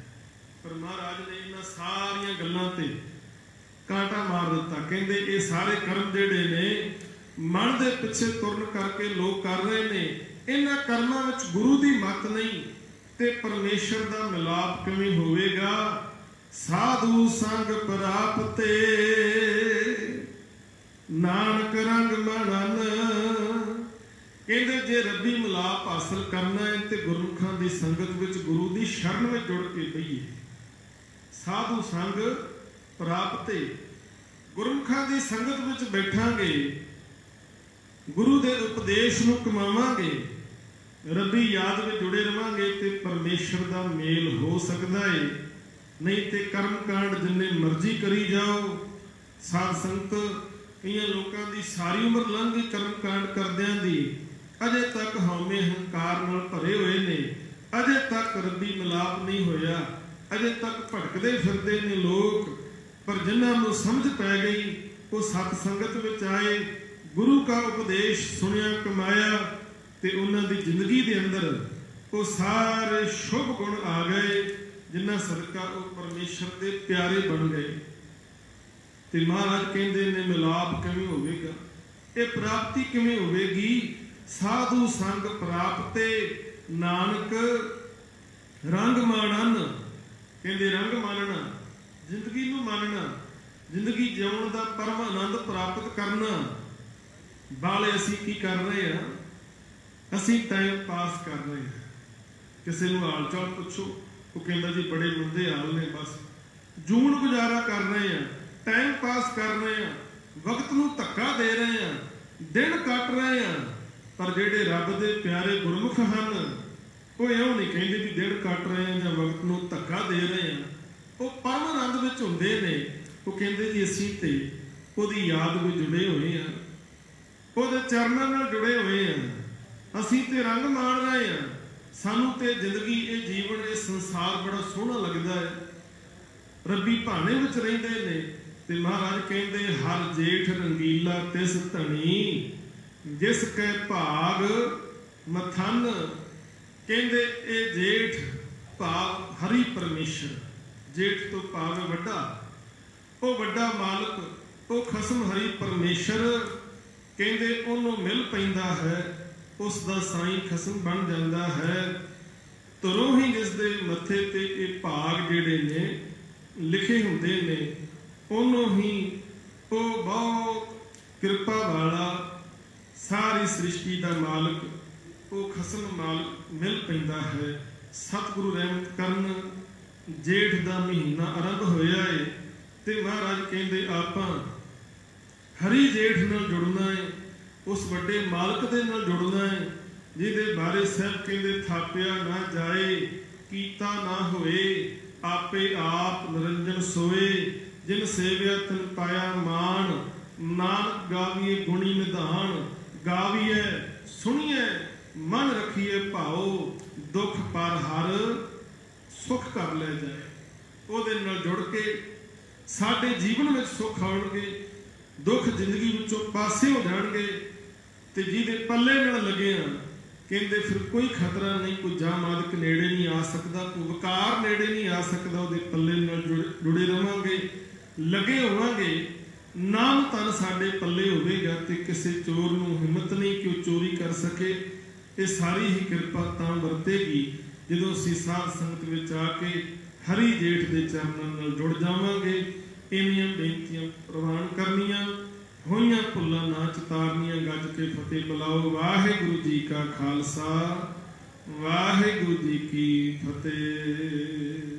ਪਰ ਮਹਾਰਾਜ ਨੇ ਇਹਨਾਂ ਸਾਰੀਆਂ ਗੱਲਾਂ ਤੇ ਕਾਂਟਾ ਮਾਰ ਦਿੱਤਾ। ਕਹਿੰਦੇ ਇਹ ਸਾਰੇ ਕਰਮ ਜਿਹੜੇ ਨੇ ਮਨ ਦੇ ਪਿੱਛੇ ਤੁਰਨ ਕਰਕੇ ਲੋਕ ਕਰ ਰਹੇ ਨੇ, ਇਹਨਾਂ ਕਰਮਾਂ ਵਿੱਚ ਗੁਰੂ ਦੀ ਮੱਤ ਨਹੀਂ ਤੇ ਪਰਮੇਸ਼ਰ ਦਾ ਮਿਲਾਪ ਕਿਵੇਂ ਹੋਵੇਗਾ? ਸਾਧੂ ਸੰਗ ਪ੍ਰਾਪਤੇ ਨਾਨਕ ਰੰਗ ਮਨਨ। ਕਹਿੰਦੇ ਜੇ ਰੱਬੀ ਮਿਲਾਪ ਹਾਸਲ ਕਰਨਾ ਹੈ ਤੇ ਗੁਰਮੁਖਾਂ ਦੀ ਸੰਗਤ ਵਿੱਚ ਗੁਰੂ ਦੀ ਸ਼ਰਨ ਵਿੱਚ ਜੁੜ ਕੇ ਬਈਏ। ਸਾਧੂ ਸੰਗ ਪ੍ਰਾਪਤੇ, ਗੁਰਮੁਖਾਂ ਦੀ ਸੰਗਤ ਵਿੱਚ ਬੈਠਾਂਗੇ, ਗੁਰੂ ਦੇ ਉਪਦੇਸ਼ ਨੂੰ ਕਮਾਵਾਂਗੇ, ਰੱਬੀ ਯਾਦ ਵਿੱਚ ਜੁੜੇ ਰਵਾਂਗੇ ਤੇ ਪਰਮੇਸ਼ਰ ਦਾ ਮੇਲ ਹੋ ਸਕਦਾ ਏ। ਨਹੀਂ ਤੇ ਕਰਮ ਕਾਂਡ ਜਿੰਨੇ ਮਰਜ਼ੀ ਕਰੀ ਜਾਓ। ਸਾਧ ਸੰਗਤ ਕਈਆਂ ਲੋਕਾਂ ਦੀ ਸਾਰੀ ਉਮਰ ਲੰਘ ਗਈ ਕਰਮ ਕਾਂਡ ਕਰਦਿਆਂ ਦੀ, ਅਜੇ ਤੱਕ ਹਉਮੈ ਹੰਕਾਰ ਨਾਲ ਭਰੇ ਹੋਏ ਨੇ, ਅਜੇ ਤੱਕ ਰੱਬੀ ਮਿਲਾਪ ਨਹੀਂ ਹੋਇਆ, ਅਜੇ ਤੱਕ ਭਟਕਦੇ ਫਿਰਦੇ ਨੇ ਲੋਕ। ਪਰ ਜਿਨ੍ਹਾਂ ਨੂੰ ਸਮਝ ਪੈ ਗਈ ਉਹ ਸਤ ਸੰਗਤ ਵਿੱਚ ਆਏ, ਗੁਰੂ ਕਾ ਉਪਦੇਸ਼ ਸੁਣਿਆ ਕਮਾਇਆ ਤੇ ਉਹਨਾਂ ਦੀ ਜ਼ਿੰਦਗੀ ਦੇ ਅੰਦਰ ਉਹ ਸਾਰੇ ਸ਼ੁਭ ਗੁਣ ਆ ਗਏ, ਜਿਨ੍ਹਾਂ ਸਦਕਾ ਉਹ ਪਰਮੇਸ਼ਰ ਦੇ ਪਿਆਰੇ ਬਣ ਗਏ। ਤੇ ਮਹਾਰਾਜ ਕਹਿੰਦੇ ਨੇ ਮਿਲਾਪ ਕਿਵੇਂ ਹੋਵੇਗਾ, ਇਹ ਪ੍ਰਾਪਤੀ ਕਿਵੇਂ ਹੋਵੇਗੀ? ਸਾਧੂ ਸੰਗ ਪ੍ਰਾਪਤੇ ਨਾਨਕ ਰੰਗ ਮਾਣਨ। ਕਹਿੰਦੇ ਰੰਗ ਮਾਨਣਾ, ਜ਼ਿੰਦਗੀ ਨੂੰ ਮਾਨਣਾ, ਜ਼ਿੰਦਗੀ ਜਿਉਣ ਦਾ ਪਰਮ ਆਨੰਦ ਪ੍ਰਾਪਤ ਕਰਨਾ। ਬਾਲੇ ਅਸੀਂ ਕੀ ਕਰ ਰਹੇ ਹਾਂ? ਅਸੀਂ ਟਾਈਮ ਪਾਸ ਕਰ ਰਹੇ ਹਾਂ। ਕਿਸੇ ਨੂੰ ਹਾਲ ਚਾਲ ਪੁੱਛੋ, ਉਹ ਕਹਿੰਦਾ ਜੀ ਬੜੇ ਮੰਦੇ ਹਾਲ ਨੇ, ਬਸ ਜੂਨ ਗੁਜ਼ਾਰਾ ਕਰ ਰਹੇ ਹਾਂ, ਟਾਈਮ ਪਾਸ ਕਰ ਰਹੇ ਹਾਂ, ਵਕਤ ਨੂੰ ਧੱਕਾ ਦੇ ਰਹੇ ਹਾਂ, ਦਿਨ ਕੱਟ ਰਹੇ ਹਾਂ। ਪਰ ਜਿਹੜੇ ਰੱਬ ਦੇ ਪਿਆਰੇ ਗੁਰਮੁਖ ਹਨ, ਉਹ ਇਹੋ ਨਹੀਂ ਕਹਿੰਦੇ ਵੀ ਦਿਨ ਕੱਟ ਰਹੇ ਹਾਂ ਜਾਂ ਵਕਤ ਨੂੰ ਧੱਕਾ ਦੇ ਰਹੇ ਹਾਂ। ਉਹ ਪਰਮ ਆਨੰਦ ਵਿੱਚ ਹੁੰਦੇ ਨੇ। ਉਹ ਕਹਿੰਦੇ ਜੀ ਅਸੀਂ ਤੇ ਉਹਦੀ ਯਾਦ ਵਿੱਚ ਜੁੜੇ ਹੋਏ ਹਾਂ, ਉਹਦੇ ਚਰਨਾਂ ਨਾਲ ਜੁੜੇ ਹੋਏ ਹਾਂ, ਅਸੀਂ ਤੇ ਰੰਗ ਮਾਣ ਰਹੇ ਹਾਂ। ਸਾਨੂੰ ਤੇ ਜ਼ਿੰਦਗੀ, ਇਹ ਜੀਵਨ, ਇਹ ਸੰਸਾਰ ਬੜਾ ਸੋਹਣਾ ਲੱਗਦਾ ਹੈ। ਰੱਬੀ ਭਾਣੇ ਵਿੱਚ ਰਹਿੰਦੇ ਨੇ। ਤੇ ਮਹਾਰਾਜ ਕਹਿੰਦੇ ਹਰ ਜੇਠ ਰੰਗੀਲਾ ਤਿਸ ਧਣੀ, ਜਿਸ ਕੈ ਭਾਗ ਮਥਨ। ਕਹਿੰਦੇ ਇਹ ਜੇਠ ਭਾਵ ਹਰੀ ਪਰਮੇਸ਼ਰ, ਜੇਠ ਤੋਂ ਭਾਵ ਹੈ ਵੱਡਾ, ਉਹ ਵੱਡਾ ਮਾਲਕ, ਉਹ ਖਸਮ ਹਰੀ ਪਰਮੇਸ਼ਰ। ਕਹਿੰਦੇ ਉਹਨੂੰ ਮਿਲ ਪੈਂਦਾ ਹੈ, ਉਸ ਦਾ ਸਾਈਂ ਖਸਮ ਬਣ ਜਾਂਦਾ ਹੈ। ਤੁਰੋਂ ਹੀ ਜਿਸ ਦੇ ਮੱਥੇ ਤੇ ਇਹ ਭਾਗ ਜਿਹੜੇ ਨੇ ਲਿਖੇ ਹੁੰਦੇ ਨੇ, ਉਹਨੂੰ ਹੀ ਉਹ ਬਹੁਤ ਕਿਰਪਾ ਵਾਲਾ, ਸਾਰੀ ਸ੍ਰਿਸ਼ਟੀ ਦਾ ਮਾਲਕ, ਉਹ ਖਸਮ ਮਾਲਕ ਮਿਲ ਪੈਂਦਾ ਹੈ। ਸਤਿਗੁਰੂ ਰਹਿਮਤ ਕਰਨ, ਜੇਠ ਦਾ ਮਹੀਨਾ ਆਰੰਭ ਹੋਇਆ ਹੈ ਤੇ ਮਹਾਰਾਜ ਕਹਿੰਦੇ ਆਪਾਂ ਹਰੀ ਜੇਠ ਨਾਲ ਜੁੜਨਾ ਹੈ, ਉਸ ਵੱਡੇ ਮਾਲਕ ਦੇ ਨਾਲ ਜੁੜਨਾ ਹੈ, ਜਿਹਦੇ ਬਾਰੇ ਸਾਹਿਬ ਕਹਿੰਦੇ ਥਾਪਿਆ ਨਾ ਜਾਏ, ਕੀਤਾ ਨਾ ਹੋਏ, ਆਪੇ ਆਪ ਨਿਰੰਜਨ ਸੋਏ, ਜਿਨ ਸੇਵਿਆ ਤਿਨ ਪਾਇਆ ਮਾਣ। ਨਾਨਕ ਗਾਵੀਏ ਗੁਣੀ ਨਿਧਾਨ, ਗਾਵੀਏ ਸੁਣੀਏ ਮਨ ਰੱਖੀਏ ਭਾਓ, ਦੁੱਖ ਪਰ ਹਰ ਸੁੱਖ ਕਰ ਲੈ ਜਾਏ। ਉਹਦੇ ਨਾਲ ਜੁੜ ਕੇ ਸਾਡੇ ਜੀਵਨ ਵਿੱਚ ਸੁੱਖ ਆਉਣਗੇ, ਦੁੱਖ ਜ਼ਿੰਦਗੀ ਵਿੱਚੋਂ ਪਾਸੇ ਹੋ ਜਾਣਗੇ। ਤੇ ਜਿਹਦੇ ਪੱਲੇ ਨਾਲ ਲੱਗੇ ਆ, ਕਹਿੰਦੇ ਫਿਰ ਕੋਈ ਖਤਰਾ ਨਹੀਂ, ਕੋਈ ਜਾਮਾਦਕ ਨੇੜੇ ਨਹੀਂ ਆ ਸਕਦਾ, ਕੋਈ ਵਕਾਰ ਨੇੜੇ ਨਹੀਂ ਆ ਸਕਦਾ। ਉਹਦੇ ਪੱਲੇ ਨਾਲ ਜੁੜੇ ਰਵਾਂਗੇ, ਲੱਗੇ ਹੋਵਾਂਗੇ, ਨਾਮ ਤਨ ਸਾਡੇ ਪੱਲੇ ਹੋਵੇਗਾ ਤੇ ਕਿਸੇ ਚੋਰ ਨੂੰ ਹਿੰਮਤ ਨਹੀਂ ਕਿ ਉਹ ਚੋਰੀ ਕਰ ਸਕੇ। ਇਹ ਸਾਰੀ ਹੀ ਕਿਰਪਾ ਤਾਂ ਵਰਤੇਗੀ ਜਦੋਂ ਅਸੀਂ ਸਾਧ ਸੰਗਤ ਵਿੱਚ ਆ ਕੇ ਹਰੀ ਜੇਠ ਦੇ ਚਰਨਾਂ ਨਾਲ ਜੁੜ ਜਾਵਾਂਗੇ। ਇੰਨੀਆਂ ਬੇਨਤੀਆਂ ਪ੍ਰਵਾਨ ਕਰਨੀਆਂ, ਹੋਈਆਂ ਭੁੱਲਾਂ ਨਾ ਚਿਤਾਰਨੀਆਂ। ਗੱਜ ਕੇ ਫਤਿਹ ਬੁਲਾਓ। ਵਾਹਿਗੁਰੂ ਜੀ ਕਾ ਖਾਲਸਾ, ਵਾਹਿਗੁਰੂ ਜੀ ਕੀ ਫਤਿਹ।